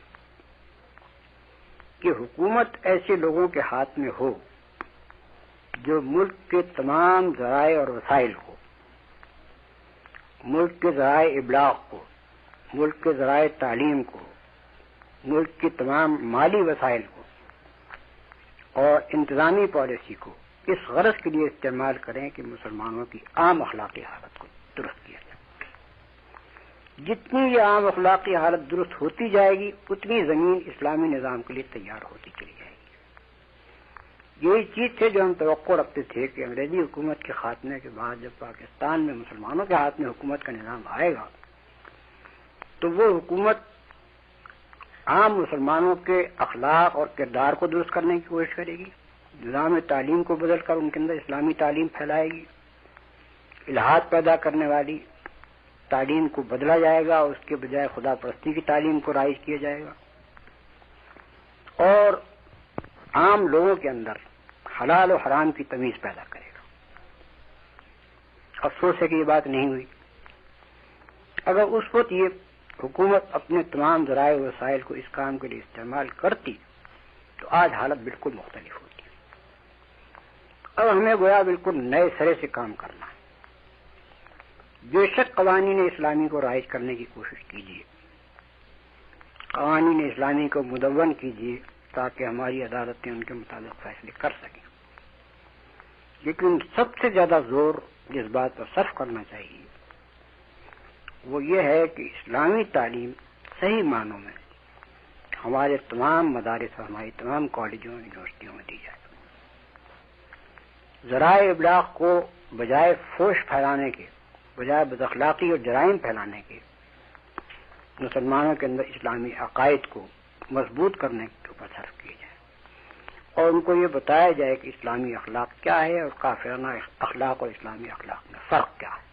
کہ حکومت ایسے لوگوں کے ہاتھ میں ہو جو ملک کے تمام ذرائع اور وسائل کو، ملک کے ذرائع ابلاغ کو، ملک کے ذرائع تعلیم کو، ملک کے تمام مالی وسائل کو اور انتظامی پالیسی کو اس غرض کے لیے استعمال کریں کہ مسلمانوں کی عام اخلاقی حالت کو درست کیا جائے۔ جتنی یہ عام اخلاقی حالت درست ہوتی جائے گی اتنی زمین اسلامی نظام کے لیے تیار ہوتی چلی جائے گی۔ یہی چیز تھے جو ہم توقع رکھتے تھے کہ انگریزی حکومت کے خاتمے کے بعد جب پاکستان میں مسلمانوں کے ہاتھ میں حکومت کا نظام آئے گا تو وہ حکومت عام مسلمانوں کے اخلاق اور کردار کو درست کرنے کی کوشش کرے گی، نظام تعلیم کو بدل کر ان کے اندر اسلامی تعلیم پھیلائے گی، الحاد پیدا کرنے والی تعلیم کو بدلا جائے گا، اس کے بجائے خدا پرستی کی تعلیم کو رائج کیا جائے گا، اور عام لوگوں کے اندر حلال و حرام کی تمیز پیدا کرے گا۔ افسوس ہے کہ یہ بات نہیں ہوئی۔ اگر اس وقت یہ حکومت اپنے تمام ذرائع و وسائل کو اس کام کے لیے استعمال کرتی تو آج حالت بالکل مختلف ہوتی۔ اب ہمیں گویا بالکل نئے سرے سے کام کرنا ہے۔ بے شک قوانین اسلامی کو رائج کرنے کی کوشش کیجیے، قوانین اسلامی کو مدون کیجیے تاکہ ہماری عدالتیں ان کے مطابق فیصلے کر سکیں، لیکن سب سے زیادہ زور جس بات پر صرف کرنا چاہیے وہ یہ ہے کہ اسلامی تعلیم صحیح معنوں میں ہمارے تمام مدارس اور ہماری تمام کالجوں اور یونیورسٹیوں میں دی جائے۔ ذرائع ابلاغ کو بجائے فحش پھیلانے کے، بجائے بداخلاقی اور جرائم پھیلانے کے، مسلمانوں کے اندر اسلامی عقائد کو مضبوط کرنے کے اوپر صرف کیے جائے اور ان کو یہ بتایا جائے کہ اسلامی اخلاق کیا ہے اور کافرانہ اخلاق اور اسلامی اخلاق میں فرق کیا ہے۔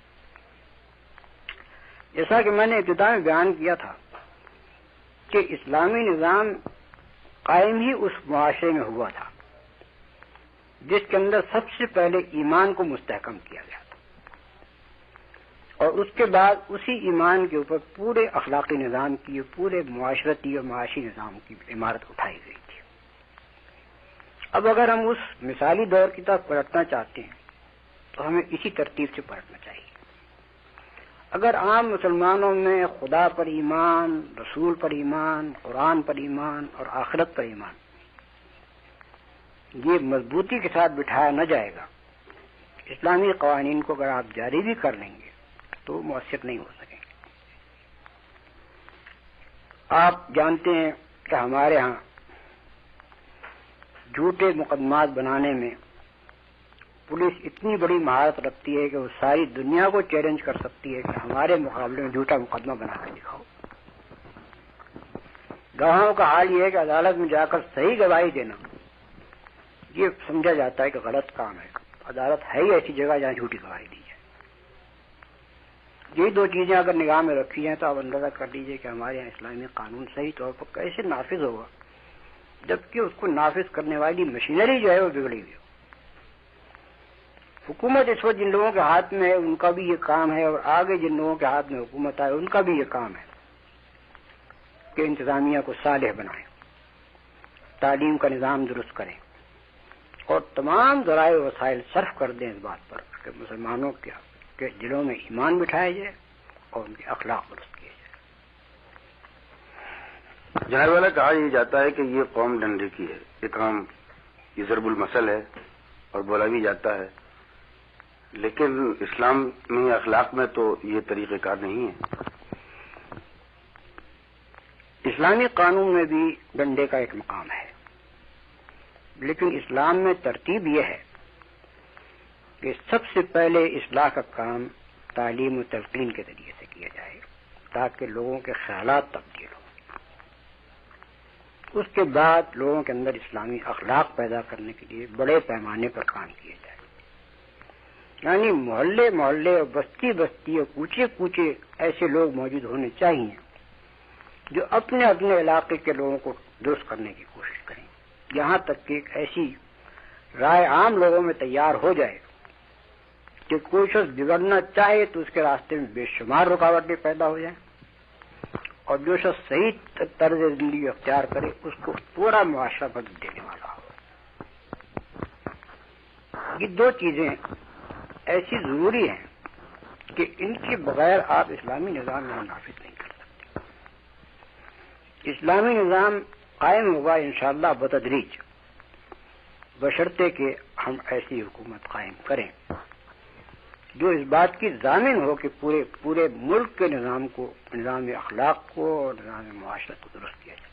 جیسا کہ میں نے ابتدا میں بیان کیا تھا کہ اسلامی نظام قائم ہی اس معاشرے میں ہوا تھا جس کے اندر سب سے پہلے ایمان کو مستحکم کیا گیا تھا، اور اس کے بعد اسی ایمان کے اوپر پورے اخلاقی نظام کی، پورے معاشرتی اور معاشی نظام کی عمارت اٹھائی گئی تھی۔ اب اگر ہم اس مثالی دور کی طرف پلٹنا چاہتے ہیں تو ہمیں اسی ترتیب سے پلٹنا چاہیے۔ اگر عام مسلمانوں میں خدا پر ایمان، رسول پر ایمان، قرآن پر ایمان اور آخرت پر ایمان یہ مضبوطی کے ساتھ بٹھایا نہ جائے گا، اسلامی قوانین کو اگر آپ جاری بھی کر لیں گے تو مؤثر نہیں ہو سکیں گے۔ آپ جانتے ہیں کہ ہمارے ہاں جھوٹے مقدمات بنانے میں پولیس اتنی بڑی مہارت رکھتی ہے کہ وہ ساری دنیا کو چیلنج کر سکتی ہے کہ ہمارے مقابلے میں جھوٹا مقدمہ بنا کر دکھاؤ۔ گواہوں کا حال یہ ہے کہ عدالت میں جا کر صحیح گواہی دینا یہ سمجھا جاتا ہے کہ غلط کام ہے۔ عدالت ہے ہی ایسی جگہ جہاں جھوٹی گواہی دی جائے۔ یہی دو چیزیں اگر نگاہ میں رکھی ہیں تو آپ اندازہ کر لیجئے کہ ہمارے یہاں اسلامی قانون صحیح طور پر کیسے نافذ ہوگا، جبکہ اس کو نافذ کرنے والی مشینری جو ہے وہ بگڑی ہوئی ہو۔ حکومت اس وقت جن لوگوں کے ہاتھ میں ہے ان کا بھی یہ کام ہے، اور آگے جن لوگوں کے ہاتھ میں حکومت آئے ان کا بھی یہ کام ہے کہ انتظامیہ کو صالح بنائیں، تعلیم کا نظام درست کریں، اور تمام ذرائع وسائل صرف کر دیں اس بات پر کہ مسلمانوں کے دلوں میں ایمان بٹھایا جائے اور ان کے اخلاق درست کیے جائے۔ جناب والا کہا یہ جاتا ہے کہ یہ قوم ڈنڈے کی ہے، یہ کام یہ ضرب المثل ہے اور بولا بھی جاتا ہے، لیکن اسلام میں اخلاق میں تو یہ طریقہ کار نہیں ہے۔ اسلامی قانون میں بھی ڈنڈے کا ایک مقام ہے، لیکن اسلام میں ترتیب یہ ہے کہ سب سے پہلے اصلاح کا کام تعلیم و تلقین کے ذریعے سے کیا جائے تاکہ لوگوں کے خیالات تبدیل ہوں۔ اس کے بعد لوگوں کے اندر اسلامی اخلاق پیدا کرنے کے لیے بڑے پیمانے پر کام کیا جائے، یعنی محلے محلے اور بستی بستی اور کوچے کوچے ایسے لوگ موجود ہونے چاہیے جو اپنے اپنے علاقے کے لوگوں کو درست کرنے کی کوشش کریں، یہاں تک کہ ایک ایسی رائے عام لوگوں میں تیار ہو جائے کہ کوئی شخص بگڑنا چاہے تو اس کے راستے میں بے شمار رکاوٹیں پیدا ہو جائیں، اور جو شخص صحیح طرز زندگی اختیار کرے اس کو پورا معاشرہ مدد دینے والا ہو۔ یہ دو چیزیں ایسی ضروری ہیں کہ ان کے بغیر آپ اسلامی نظام میں نافذ نہیں کر سکتے۔ اسلامی نظام قائم ہوگا انشاءاللہ بتدریج، بشرطے کہ ہم ایسی حکومت قائم کریں جو اس بات کی ضامن ہو کہ پورے ملک کے نظام کو، نظام اخلاق کو اور نظام معاشرت کو درست کیا جائے۔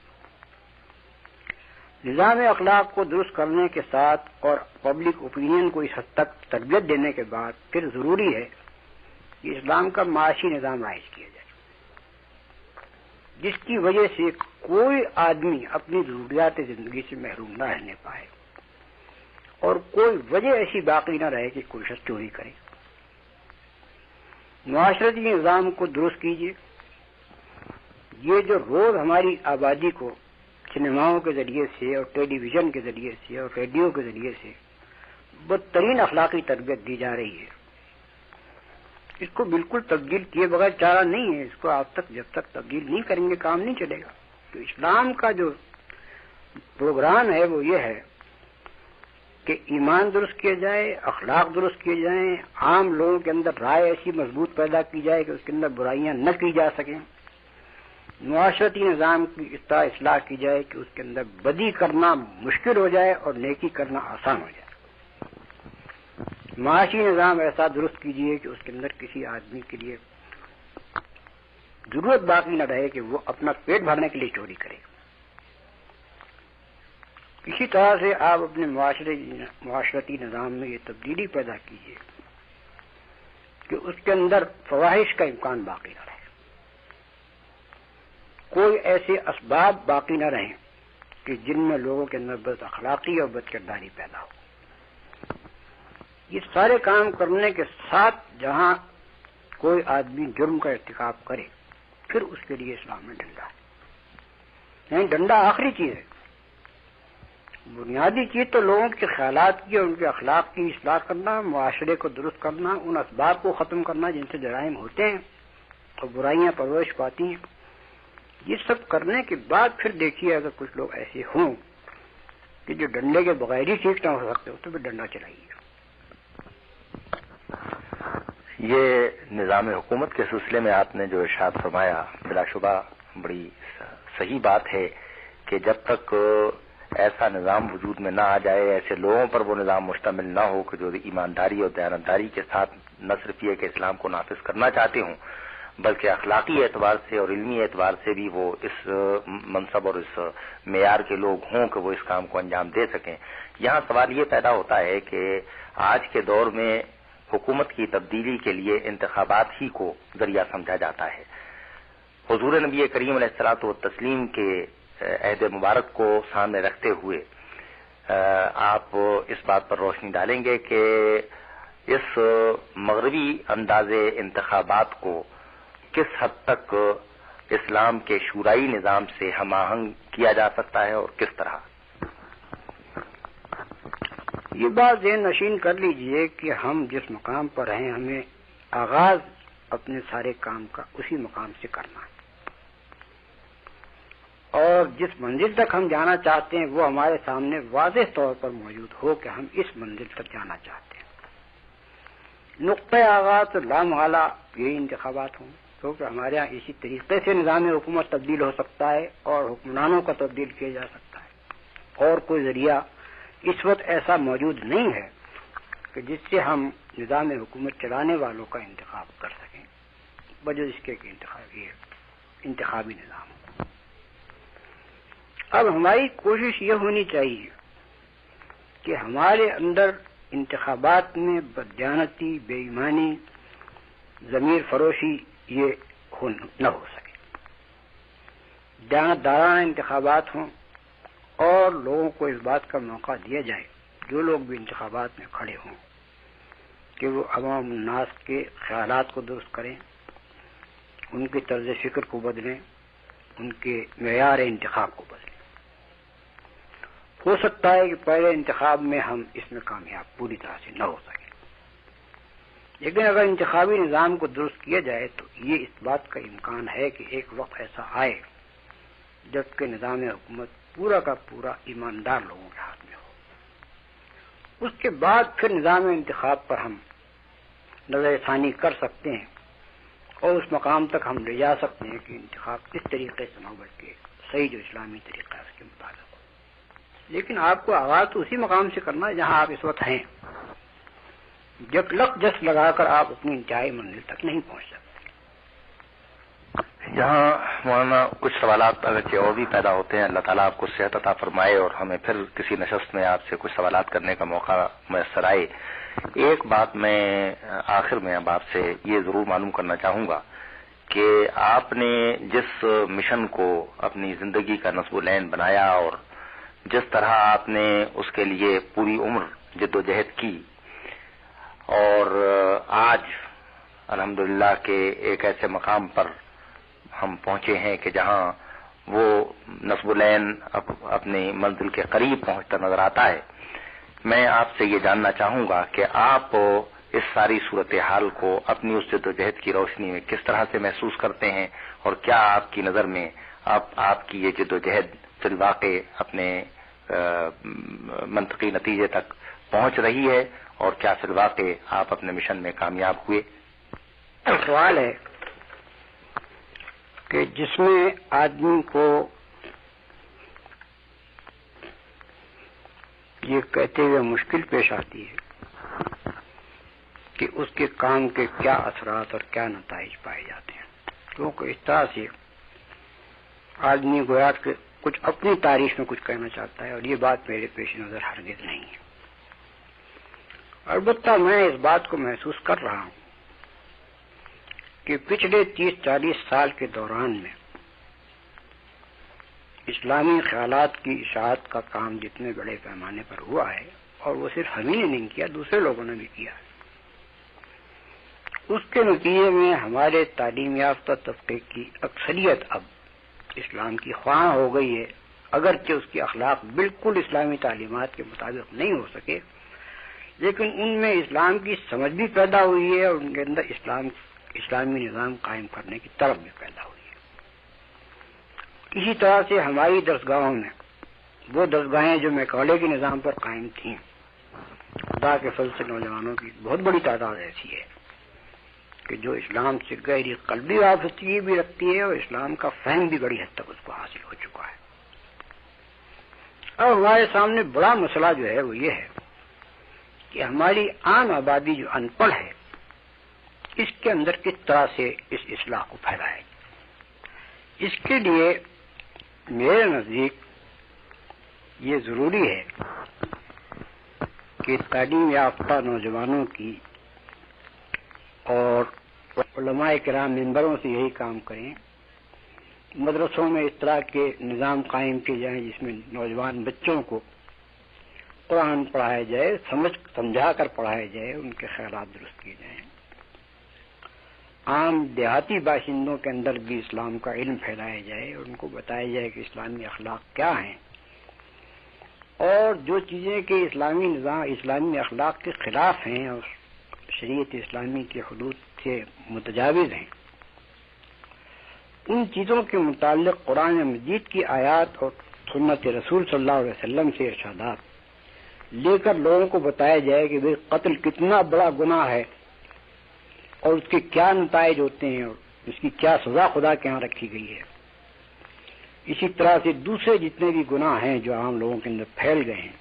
نظام اخلاق کو درست کرنے کے ساتھ اور پبلک اوپینین کو اس حد تک تربیت دینے کے بعد پھر ضروری ہے کہ اسلام کا معاشی نظام رائج کیا جائے، جس کی وجہ سے کوئی آدمی اپنی ضروریات زندگی سے محروم نہ رہنے پائے اور کوئی وجہ ایسی باقی نہ رہے کہ کوئی شخص چوری کرے۔ معاشرتی نظام کو درست کیجیے۔ یہ جو روز ہماری آبادی کو سنیماؤں کے ذریعے سے اور ٹیلی ویژن کے ذریعے سے اور ریڈیو کے ذریعے سے بدترین اخلاقی تربیت دی جا رہی ہے، اس کو بالکل تبدیل کیے بغیر چارہ نہیں ہے۔ اس کو آپ تک جب تک تبدیل نہیں کریں گے کام نہیں چلے گا۔ تو اسلام کا جو پروگرام ہے وہ یہ ہے کہ ایمان درست کیا جائے، اخلاق درست کیے جائیں، عام لوگوں کے اندر رائے ایسی مضبوط پیدا کی جائے کہ اس کے اندر برائیاں نہ کی جا سکیں، معاشرتی نظام کی اصلاح کی جائے کہ اس کے اندر بدی کرنا مشکل ہو جائے اور نیکی کرنا آسان ہو جائے، معاشی نظام ایسا درست کیجیے کہ اس کے اندر کسی آدمی کے لیے ضرورت باقی نہ رہے کہ وہ اپنا پیٹ بھرنے کے لیے چوری کرے۔ اسی طرح سے آپ اپنے معاشرتی نظام میں یہ تبدیلی پیدا کیجیے کہ اس کے اندر فواحش کا امکان باقی نہ رہے، کوئی ایسے اسباب باقی نہ رہیں کہ جن میں لوگوں کے اندر بد اخلاقی اور بد کرداری پیدا ہو۔ یہ سارے کام کرنے کے ساتھ جہاں کوئی آدمی جرم کا ارتکاب کرے پھر اس کے لیے اسلام میں ڈنڈا ہے، یعنی ڈنڈا آخری چیز ہے۔ بنیادی چیز تو لوگوں کے خیالات کی اور ان کے اخلاق کی اصلاح کرنا، معاشرے کو درست کرنا، ان اسباب کو ختم کرنا جن سے جرائم ہوتے ہیں اور برائیاں پرورش پاتی ہیں۔ یہ سب کرنے کے بعد پھر دیکھیے اگر کچھ لوگ ایسے ہوں کہ جو ڈنڈے کے بغیر ہی ٹھیک نہ ہو سکتے ہو تو پھر ڈنڈا چلائیے۔ یہ نظام حکومت کے سلسلے میں آپ نے جو ارشاد فرمایا بلا شبہ بڑی صحیح بات ہے کہ جب تک ایسا نظام وجود میں نہ آ جائے، ایسے لوگوں پر وہ نظام مشتمل نہ ہو کہ جو ایمانداری اور دیانتداری کے ساتھ نہ صرف یہ کہ اسلام کو نافذ کرنا چاہتے ہوں بلکہ اخلاقی اعتبار سے اور علمی اعتبار سے بھی وہ اس منصب اور اس معیار کے لوگ ہوں کہ وہ اس کام کو انجام دے سکیں۔ یہاں سوال یہ پیدا ہوتا ہے کہ آج کے دور میں حکومت کی تبدیلی کے لیے انتخابات ہی کو ذریعہ سمجھا جاتا ہے۔ حضور نبی کریم علیہ الصلوۃ والتسلیم کے عہد مبارک کو سامنے رکھتے ہوئے آپ اس بات پر روشنی ڈالیں گے کہ اس مغربی انداز انتخابات کو کس حد تک اسلام کے شورائی نظام سے ہم آہنگ کیا جا سکتا ہے اور کس طرح؟ یہ بات ذہن نشین کر لیجئے کہ ہم جس مقام پر ہیں ہمیں آغاز اپنے سارے کام کا اسی مقام سے کرنا ہے، اور جس منزل تک ہم جانا چاہتے ہیں وہ ہمارے سامنے واضح طور پر موجود ہو کہ ہم اس منزل تک جانا چاہتے ہیں۔ نقطۂ آغاز لامحالہ یہی انتخابات ہوں، کیونکہ ہمارے یہاں اسی طریقے سے نظام حکومت تبدیل ہو سکتا ہے اور حکمرانوں کا تبدیل کیا جا سکتا ہے، اور کوئی ذریعہ اس وقت ایسا موجود نہیں ہے کہ جس سے ہم نظام حکومت چلانے والوں کا انتخاب کر سکیں بجز اس کے انتخابی نظام۔ اب ہماری کوشش یہ ہونی چاہیے کہ ہمارے اندر انتخابات میں بددیانتی، بے ایمانی، ضمیر فروشی یہ نہ ہو سکے، دیانتدارانہ انتخابات ہوں اور لوگوں کو اس بات کا موقع دیا جائے، جو لوگ بھی انتخابات میں کھڑے ہوں، کہ وہ عوام الناس کے خیالات کو درست کریں، ان کے طرز فکر کو بدلیں، ان کے معیار انتخاب کو بدلیں۔ ہو سکتا ہے کہ پہلے انتخاب میں ہم اس میں کامیاب پوری طرح سے نہ ہو سکیں، لیکن اگر انتخابی نظام کو درست کیا جائے تو یہ اس بات کا امکان ہے کہ ایک وقت ایسا آئے جبکہ نظام حکومت پورا کا پورا ایماندار لوگوں کے ہاتھ میں ہو۔ اس کے بعد پھر نظام انتخاب پر ہم نظر ثانی کر سکتے ہیں اور اس مقام تک ہم لے جا سکتے ہیں کہ انتخاب کس طریقے سے نہ بلکہ صحیح جو اسلامی طریقہ ہے اس کے مطابق ہو۔ لیکن آپ کو آغاز تو اسی مقام سے کرنا ہے جہاں آپ اس وقت ہیں، جب جس لگا کر آپ اپنی انتہائی منزل تک نہیں پہنچ سکتے۔ یہاں مولانا کچھ سوالات اگرچہ اور بھی پیدا ہوتے ہیں، اللہ تعالیٰ آپ کو صحت عطا فرمائے اور ہمیں پھر کسی نشست میں آپ سے کچھ سوالات کرنے کا موقع میسر آئے۔ ایک بات میں آخر میں اب آپ سے یہ ضرور معلوم کرنا چاہوں گا کہ آپ نے جس مشن کو اپنی زندگی کا نصب العین بنایا اور جس طرح آپ نے اس کے لیے پوری عمر جد و جہد کی، اور آج الحمدللہ کہ ایک ایسے مقام پر ہم پہنچے ہیں کہ جہاں وہ نصب العین اپنی منزل کے قریب پہنچتا نظر آتا ہے، میں آپ سے یہ جاننا چاہوں گا کہ آپ اس ساری صورتحال کو اپنی اس جد و جہد کی روشنی میں کس طرح سے محسوس کرتے ہیں، اور کیا آپ کی نظر میں آپ کی یہ جد و جہد فی الواقع اپنے منطقی نتیجے تک پہنچ رہی ہے، اور کیا فی الواقع آپ اپنے مشن میں کامیاب ہوئے؟ سوال ہے کہ جس میں آدمی کو یہ کہتے ہوئے مشکل پیش آتی ہے کہ اس کے کام کے کیا اثرات اور کیا نتائج پائے جاتے ہیں، کیونکہ اس طرح سے آدمی گویا کہ کچھ اپنی تاریخ میں کچھ کہنا چاہتا ہے، اور یہ بات میرے پیش نظر ہرگز نہیں ہے۔ البتہ میں اس بات کو محسوس کر رہا ہوں کہ پچھلے 30-40 سال کے دوران میں اسلامی خیالات کی اشاعت کا کام جتنے بڑے پیمانے پر ہوا ہے، اور وہ صرف ہم ہی نے نہیں کیا، دوسرے لوگوں نے بھی کیا ہے، اس کے نتیجے میں ہمارے تعلیم یافتہ طبقے کی اکثریت اب اسلام کی خواہاں ہو گئی ہے، اگرچہ اس کی اخلاق بالکل اسلامی تعلیمات کے مطابق نہیں ہو سکے، لیکن ان میں اسلام کی سمجھ بھی پیدا ہوئی ہے اور ان کے اندر اسلامی نظام قائم کرنے کی طلب بھی پیدا ہوئی ہے۔ اسی طرح سے ہماری درسگاہوں میں وہ درسگاہیں جو میکالے کے نظام پر قائم تھیں، خدا کے فضل سے نوجوانوں کی بہت بڑی تعداد ایسی ہے کہ جو اسلام سے گہری قلبی وابستگی بھی رکھتی ہے اور اسلام کا فہم بھی بڑی حد تک اس کو حاصل ہو چکا ہے۔ اب ہمارے سامنے بڑا مسئلہ جو ہے وہ یہ ہے کہ ہماری عام آبادی جو ان پڑھ ہے، اس کے اندر کس طرح سے اس اصلاح کو پھیلایا جائے۔ اس کے لیے میرے نزدیک یہ ضروری ہے کہ تعلیم یافتہ نوجوانوں کی اور علماء کرام ممبروں سے یہی کام کریں، مدرسوں میں اس طرح کے نظام قائم کیے جائیں جس میں نوجوان بچوں کو قرآن پڑھایا جائے، سمجھا کر پڑھایا جائے، ان کے خیالات درست کیے جائیں، عام دیہاتی باشندوں کے اندر بھی اسلام کا علم پھیلایا جائے، ان کو بتایا جائے کہ اسلامی اخلاق کیا ہیں، اور جو چیزیں کہ اسلامی نظام اسلامی اخلاق کے خلاف ہیں اور شریعت اسلامی کے حدود سے متجاوز ہیں، ان چیزوں کے متعلق قرآن مجید کی آیات اور سنت رسول صلی اللہ علیہ وسلم سے ارشادات لے کر لوگوں کو بتایا جائے کہ بھئی قتل کتنا بڑا گناہ ہے اور اس کے کیا نتائج ہوتے ہیں اور اس کی کیا سزا خدا کے ہاں رکھی گئی ہے۔ اسی طرح سے دوسرے جتنے بھی گناہ ہیں جو عام لوگوں کے اندر پھیل گئے ہیں،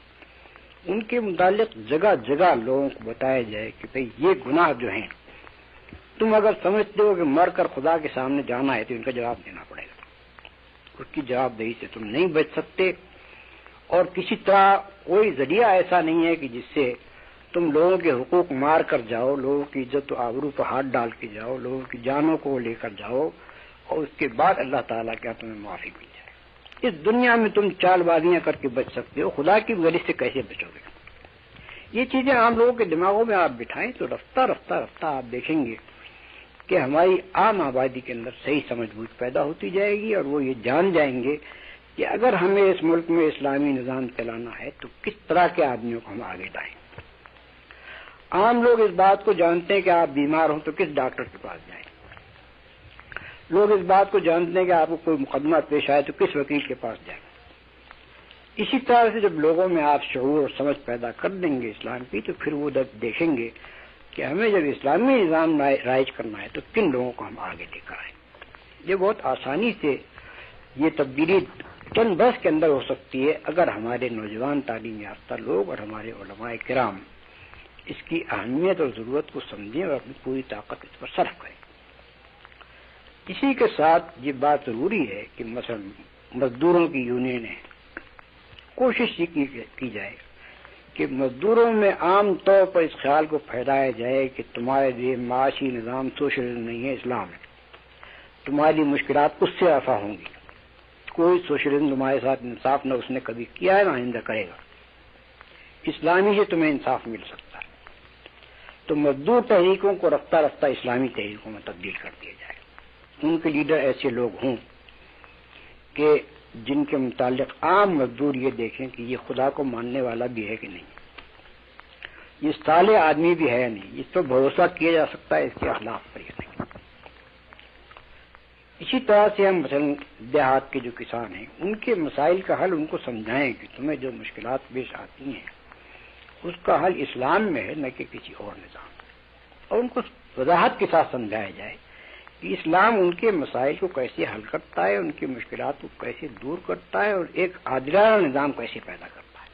ان کے متعلق جگہ جگہ لوگوں کو بتایا جائے کہ بھئی یہ گناہ جو ہیں، تم اگر سمجھتے ہو کہ مر کر خدا کے سامنے جانا ہے تو ان کا جواب دینا پڑے گا، اس کی جواب دہی سے تم نہیں بچ سکتے، اور کسی طرح کوئی ذریعہ ایسا نہیں ہے کہ جس سے تم لوگوں کے حقوق مار کر جاؤ، لوگوں کی عزت و آبرو پر ہاتھ ڈال کے جاؤ، لوگوں کی جانوں کو لے کر جاؤ اور اس کے بعد اللہ تعالیٰ کیا تمہیں معافی مل جائے۔ اس دنیا میں تم چال بازیاں کر کے بچ سکتے ہو، خدا کی غرض سے کیسے بچو گے؟ یہ چیزیں عام لوگوں کے دماغوں میں آپ بٹھائیں تو رفتہ رفتہ رفتہ آپ دیکھیں گے کہ ہماری عام آبادی کے اندر صحیح سمجھ بوجھ پیدا ہوتی جائے گی، اور وہ یہ جان جائیں گے کہ اگر ہمیں اس ملک میں اسلامی نظام چلانا ہے تو کس طرح کے آدمیوں کو ہم آگے لائیں۔ عام لوگ اس بات کو جانتے ہیں کہ آپ بیمار ہوں تو کس ڈاکٹر کے پاس جائیں، لوگ اس بات کو جانتے ہیں کہ آپ کو کوئی مقدمہ پیش آئے تو کس وکیل کے پاس جائیں۔ اسی طرح سے جب لوگوں میں آپ شعور اور سمجھ پیدا کر دیں گے اسلام کی، تو پھر وہ دیکھیں گے کہ ہمیں جب اسلامی نظام رائج کرنا ہے تو کن لوگوں کو ہم آگے لے کر آئیں۔ یہ بہت آسانی سے یہ تبدیلی چند برس کے اندر ہو سکتی ہے اگر ہمارے نوجوان تعلیم یافتہ لوگ اور ہمارے علماء کرام اس کی اہمیت اور ضرورت کو سمجھیں اور اپنی پوری طاقت اس پر صرف کریں۔ اسی کے ساتھ یہ بات ضروری ہے کہ مثلا مزدوروں کی یونینیں کوشش یہ کی جائے کہ مزدوروں میں عام طور پر اس خیال کو پھیلایا جائے کہ تمہارے لیے معاشی نظام سوشلزم نہیں ہے، اسلام ہے، تمہاری مشکلات اس سے رفع ہوں گی، کوئی سوشلزم تمہارے ساتھ انصاف نہ اس نے کبھی کیا ہے نہ آئندہ کرے گا، اسلامی سے تمہیں انصاف مل سکتا ہے۔ تو مزدور تحریکوں کو رفتہ رفتہ اسلامی تحریکوں میں تبدیل کر دیا جائے، ان کے لیڈر ایسے لوگ ہوں کہ جن کے متعلق عام مزدور یہ دیکھیں کہ یہ خدا کو ماننے والا بھی ہے کہ نہیں، یہ صالح آدمی بھی ہے یا نہیں، اس پر بھروسہ کیا جا سکتا ہے، اس کے اخلاق پر یا نہیں۔ اسی طرح سے ہم مثلا دیہات کے جو کسان ہیں ان کے مسائل کا حل ان کو سمجھائیں کہ تمہیں جو مشکلات پیش آتی ہیں اس کا حل اسلام میں ہے نہ کہ کسی اور نظام، اور ان کو وضاحت کے ساتھ سمجھایا جائے کہ اسلام ان کے مسائل کو کیسے حل کرتا ہے، ان کی مشکلات کو کیسے دور کرتا ہے اور ایک عادلانہ نظام کیسے پیدا کرتا ہے۔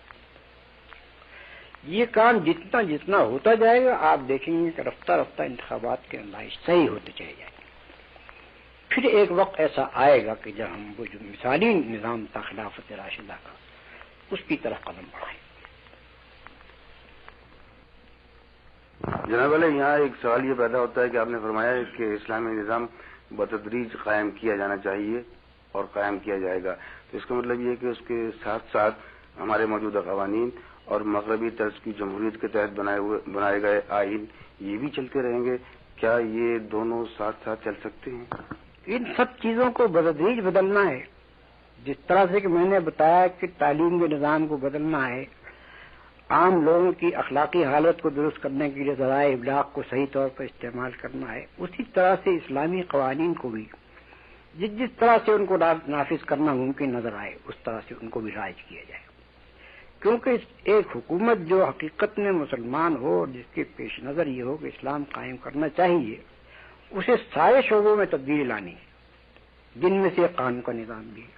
یہ کام جتنا جتنا ہوتا جائے گا آپ دیکھیں گے کہ رفتہ رفتہ انتخابات کے نتائج صحیح ہوتے چلے جائیں گے۔ پھر ایک وقت ایسا آئے گا کہ جب ہم وہ جو مثالی نظام تھا خلافت راشدہ کا اس کی طرف قدم بڑھائیں۔ جناب علیہ، یہاں ایک سوال یہ پیدا ہوتا ہے کہ آپ نے فرمایا ہے کہ اسلامی نظام بتدریج قائم کیا جانا چاہیے اور قائم کیا جائے گا، تو اس کا مطلب یہ ہے کہ اس کے ساتھ ساتھ ہمارے موجودہ قوانین اور مغربی طرز کی جمہوریت کے تحت بنائے گئے آئین یہ بھی چلتے رہیں گے؟ کیا یہ دونوں ساتھ ساتھ چل سکتے ہیں؟ ان سب چیزوں کو بتدریج بدلنا ہے، جس طرح سے کہ میں نے بتایا کہ تعلیم کے نظام کو بدلنا ہے، عام لوگوں کی اخلاقی حالت کو درست کرنے کے لیے ذرائع ابلاغ کو صحیح طور پر استعمال کرنا ہے، اسی طرح سے اسلامی قوانین کو بھی جس طرح سے ان کو نافذ کرنا ممکن نظر آئے اس طرح سے ان کو بھی رائج کیا جائے، کیونکہ ایک حکومت جو حقیقت میں مسلمان ہو اور جس کے پیش نظر یہ ہو کہ اسلام قائم کرنا چاہیے، اسے سارے شعبوں میں تبدیلی لانی ہے، جن میں سے قانون کا نظام بھی ہے۔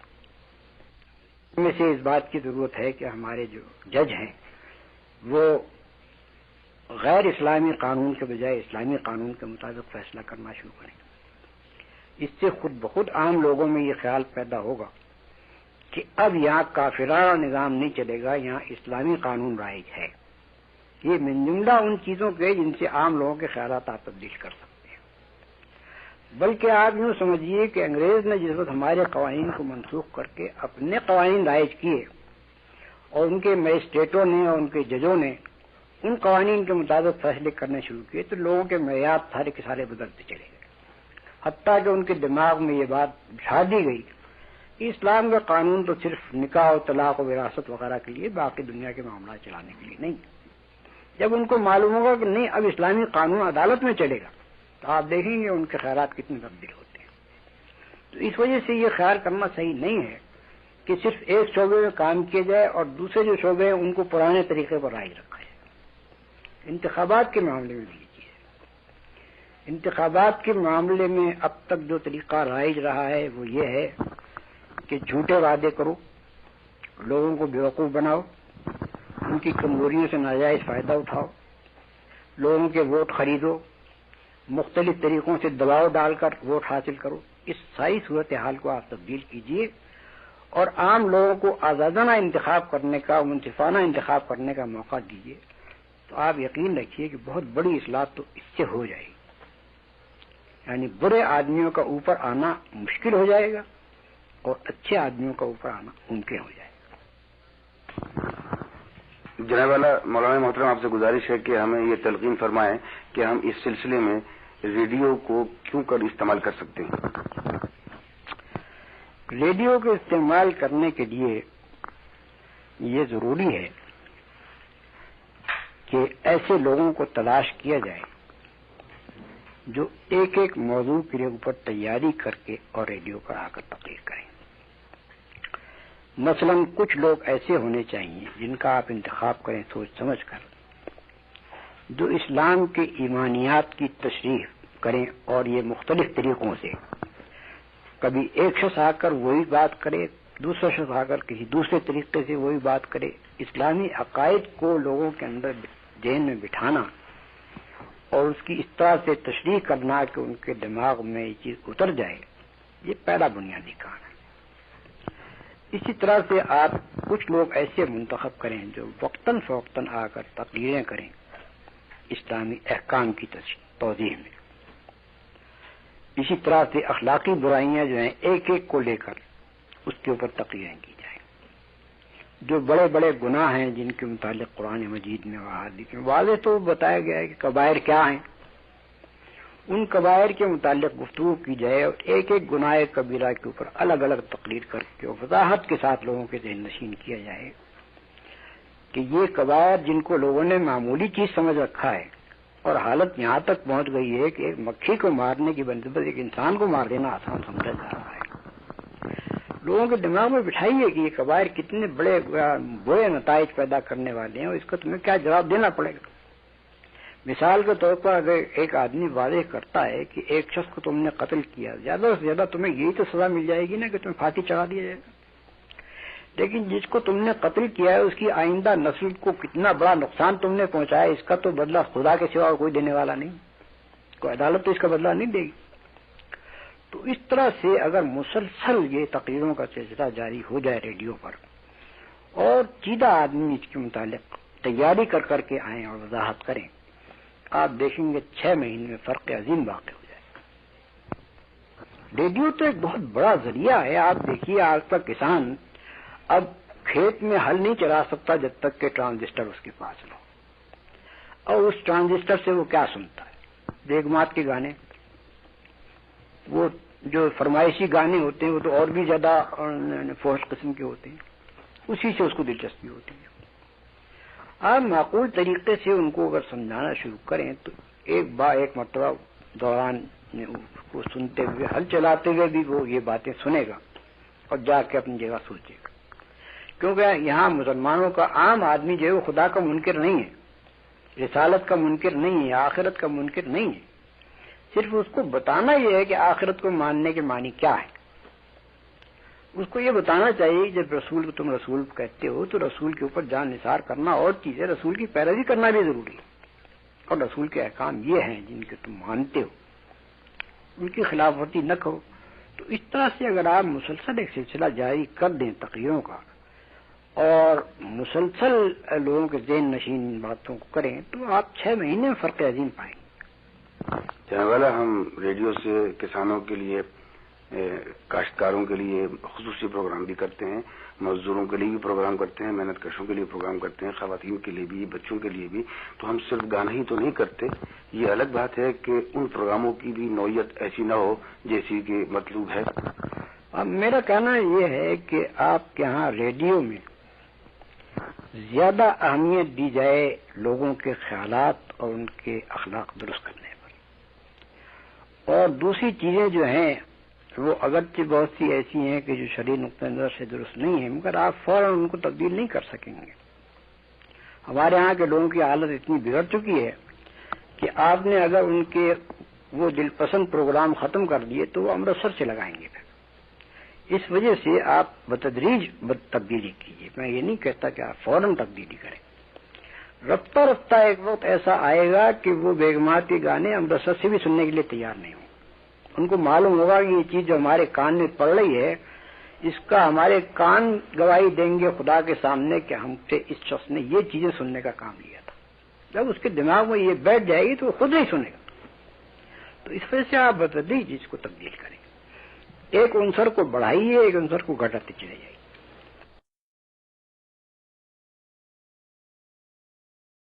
ان میں سے اس بات کی ضرورت ہے کہ ہمارے جو جج ہیں وہ غیر اسلامی قانون کے بجائے اسلامی قانون کے مطابق فیصلہ کرنا شروع کریں۔ اس سے خود بخود عام لوگوں میں یہ خیال پیدا ہوگا کہ اب یہاں کافرانہ نظام نہیں چلے گا، یہاں اسلامی قانون رائج ہے۔ یہ من جملہ ان چیزوں کے جن سے عام لوگوں کے خیالات آپ تبدیل کر سکتے ہیں۔ بلکہ آپ یوں سمجھیے کہ انگریز نے جس وقت ہمارے قوانین کو منسوخ کر کے اپنے قوانین رائج کیے اور ان کے مجسٹریٹوں نے اور ان کے ججوں نے ان قوانین کے مطابق فیصلے کرنے شروع کیے تو لوگوں کے معیار سارے کے سارے بدلتے چلے گئے، حتیٰ کہ ان کے دماغ میں یہ بات بٹھا دی گئی کہ اسلام کا قانون تو صرف نکاح و طلاق و وراثت وغیرہ کے لیے، باقی دنیا کے معاملات چلانے کے لیے نہیں۔ جب ان کو معلوم ہوگا کہ نہیں اب اسلامی قانون عدالت میں چلے گا تو آپ دیکھیں گے ان کے خیالات کتنے تبدیل ہوتے ہیں۔ تو اس وجہ سے یہ خیال کرنا صحیح نہیں ہے کہ صرف ایک شعبے میں کام کیا جائے اور دوسرے جو شعبے ہیں ان کو پرانے طریقے پر رائج رکھا جائے۔ انتخابات کے معاملے میں بھی یہ چیز ہے۔ انتخابات کے معاملے میں اب تک جو طریقہ رائج رہا ہے وہ یہ ہے کہ جھوٹے وعدے کرو، لوگوں کو بیوقوف بناؤ، ان کی کمزوریوں سے ناجائز فائدہ اٹھاؤ، لوگوں کے ووٹ خریدو، مختلف طریقوں سے دباؤ ڈال کر ووٹ حاصل کرو۔ اس ساری صورتحال کو آپ تبدیل کیجیے اور عام لوگوں کو آزادانہ انتخاب کرنے کا، منصفانہ انتخاب کرنے کا موقع دیجیے، تو آپ یقین رکھیے کہ بہت بڑی اصلاح تو اس سے ہو جائے گی۔ یعنی برے آدمیوں کا اوپر آنا مشکل ہو جائے گا اور اچھے آدمیوں کا اوپر آنا ممکن ہو جائے گا۔ جناب والا مولانا محترم، آپ سے گزارش ہے کہ ہمیں یہ تلقین فرمائیں کہ ہم اس سلسلے میں ریڈیو کو کیوں کر استعمال کر سکتے ہیں؟ ریڈیو کے استعمال کرنے کے لیے یہ ضروری ہے کہ ایسے لوگوں کو تلاش کیا جائے جو ایک ایک موضوع کے اوپر تیاری کر کے اور ریڈیو پر آ کر تقریر کریں۔ مثلا کچھ لوگ ایسے ہونے چاہیے جن کا آپ انتخاب کریں سوچ سمجھ کر، جو اسلام کے ایمانیات کی تشریح کریں اور یہ مختلف طریقوں سے، کبھی ایک شخص آ کر وہی بات کرے، دوسرا شخص آ کر کسی دوسرے طریقے سے وہی بات کرے۔ اسلامی عقائد کو لوگوں کے اندر ذہن میں بٹھانا اور اس کی اس طرح سے تشریح کرنا کہ ان کے دماغ میں یہ چیز اتر جائے، یہ پہلا بنیادی کام ہے۔ اسی طرح سے آپ کچھ لوگ ایسے منتخب کریں جو وقتاً فوقتاً آ کر تقریریں کریں اسلامی احکام کی توضیح میں۔ اسی طرح سے اخلاقی برائیاں جو ہیں ایک ایک کو لے کر اس کے اوپر تقریریں کی جائیں۔ جو بڑے بڑے گناہ ہیں جن کے متعلق قرآن مجید میں واضح واضح تو بتایا گیا ہے کہ کبائر کیا ہیں، ان کبائر کے متعلق گفتگو کی جائے اور ایک ایک گناہ کبیرہ کے اوپر الگ الگ تقریر کر کے اور وضاحت کے ساتھ لوگوں کے ذہن نشین کیا جائے کہ یہ کبائر جن کو لوگوں نے معمولی چیز سمجھ رکھا ہے اور حالت یہاں تک پہنچ گئی ہے کہ ایک مکھی کو مارنے کی بنسبت ایک انسان کو مار دینا آسان سمجھا جا رہا ہے۔ لوگوں کے دماغ میں بٹھائیے کہ یہ کبائر کتنے بڑے برے نتائج پیدا کرنے والے ہیں اور اس کا تمہیں کیا جواب دینا پڑے گا۔ مثال کے طور پر اگر ایک آدمی واضح کرتا ہے کہ ایک شخص کو تم نے قتل کیا، زیادہ سے زیادہ تمہیں یہی تو سزا مل جائے گی نا کہ تمہیں پھانسی چڑھا دیا جائے گا، لیکن جس کو تم نے قتل کیا ہے اس کی آئندہ نسل کو کتنا بڑا نقصان تم نے پہنچایا، اس کا تو بدلہ خدا کے سوا کوئی دینے والا نہیں، کوئی عدالت تو اس کا بدلہ نہیں دے گی۔ تو اس طرح سے اگر مسلسل یہ تقریروں کا سلسلہ جاری ہو جائے ریڈیو پر اور سیدھا آدمی اس کے متعلق تیاری کر کر کے آئیں اور وضاحت کریں، آپ دیکھیں گے 6 مہینے میں فرق عظیم واقع ہو جائے گا۔ ریڈیو تو ایک بہت بڑا ذریعہ ہے۔ آپ دیکھیے آج کا کسان اب کھیت میں ہل نہیں چلا سکتا جب تک کہ ٹرانزسٹر اس کے پاس نہ ہو، اور اس ٹرانزسٹر سے وہ کیا سنتا ہے؟ بیگمات کے گانے، وہ جو فرمائشی گانے ہوتے ہیں وہ تو اور بھی زیادہ فحش قسم کے ہوتے ہیں، اسی سے اس کو دلچسپی ہوتی ہے۔ آپ معقول طریقے سے ان کو اگر سمجھانا شروع کریں تو ایک مرتبہ دوران کو سنتے ہوئے ہل چلاتے ہوئے بھی وہ یہ باتیں سنے گا اور جا کے اپنی جگہ سوچے گا، کیونکہ یہاں مسلمانوں کا عام آدمی جو ہے وہ خدا کا منکر نہیں ہے، رسالت کا منکر نہیں ہے، آخرت کا منکر نہیں ہے، صرف اس کو بتانا یہ ہے کہ آخرت کو ماننے کے معنی کیا ہے۔ اس کو یہ بتانا چاہیے جب رسول کو تم رسول کہتے ہو تو رسول کے اوپر جان نثار کرنا اور چیز ہے، رسول کی پیروی کرنا بھی ضروری ہے، اور رسول کے احکام یہ ہیں جن کے تم مانتے ہو، ان کی خلاف ورزی نہ کرو۔ تو اس طرح سے اگر آپ مسلسل ایک سلسلہ جاری کر دیں تقریروں کا اور مسلسل لوگوں کے ذہن نشین باتوں کو کریں تو آپ 6 مہینے میں فرق عظیم پائیں گے۔ جناب والا، ہم ریڈیو سے کسانوں کے لیے کاشتکاروں کے لیے خصوصی پروگرام بھی کرتے ہیں، مزدوروں کے لیے بھی پروگرام کرتے ہیں، محنت کشوں کے لیے پروگرام کرتے ہیں، خواتین کے لیے بھی، بچوں کے لیے بھی. تو ہم صرف گانا ہی تو نہیں کرتے. یہ الگ بات ہے کہ ان پروگراموں کی بھی نوعیت ایسی نہ ہو جیسی کہ مطلوب ہے. اب میرا کہنا یہ ہے کہ آپ کے ہاں ریڈیو میں زیادہ اہمیت دی جائے لوگوں کے خیالات اور ان کے اخلاق درست کرنے پر، اور دوسری چیزیں جو ہیں وہ اگرچہ بہت سی ایسی ہیں کہ جو شرعی نقطہ نظر سے درست نہیں ہیں، مگر آپ فوراً ان کو تبدیل نہیں کر سکیں گے. ہمارے ہاں کے لوگوں کی حالت اتنی بگڑ چکی ہے کہ آپ نے اگر ان کے وہ دل پسند پروگرام ختم کر دیے تو وہ امرتسر سے لگائیں گے. اس وجہ سے آپ بتدریج تبدیلی کیجیے. میں یہ نہیں کہتا کہ آپ فوراً تبدیلی کریں. رفتہ رفتہ ایک وقت ایسا آئے گا کہ وہ بیگمات کے گانے امرتسر سے بھی سننے کے لیے تیار نہیں ہوں. ان کو معلوم ہوگا کہ یہ چیز جو ہمارے کان میں پڑ رہی ہے اس کا ہمارے کان گواہی دیں گے خدا کے سامنے کہ ہم سے اس شخص نے یہ چیزیں سننے کا کام لیا تھا. جب اس کے دماغ میں یہ بیٹھ جائے گی تو وہ خود نہیں سنے گا. تو اس وجہ سے آپ بتدریج اس کو تبدیل کریں. ایک عنصر کو بڑھائیے، ایک عنصر کو گھٹاتے چلے جائیے.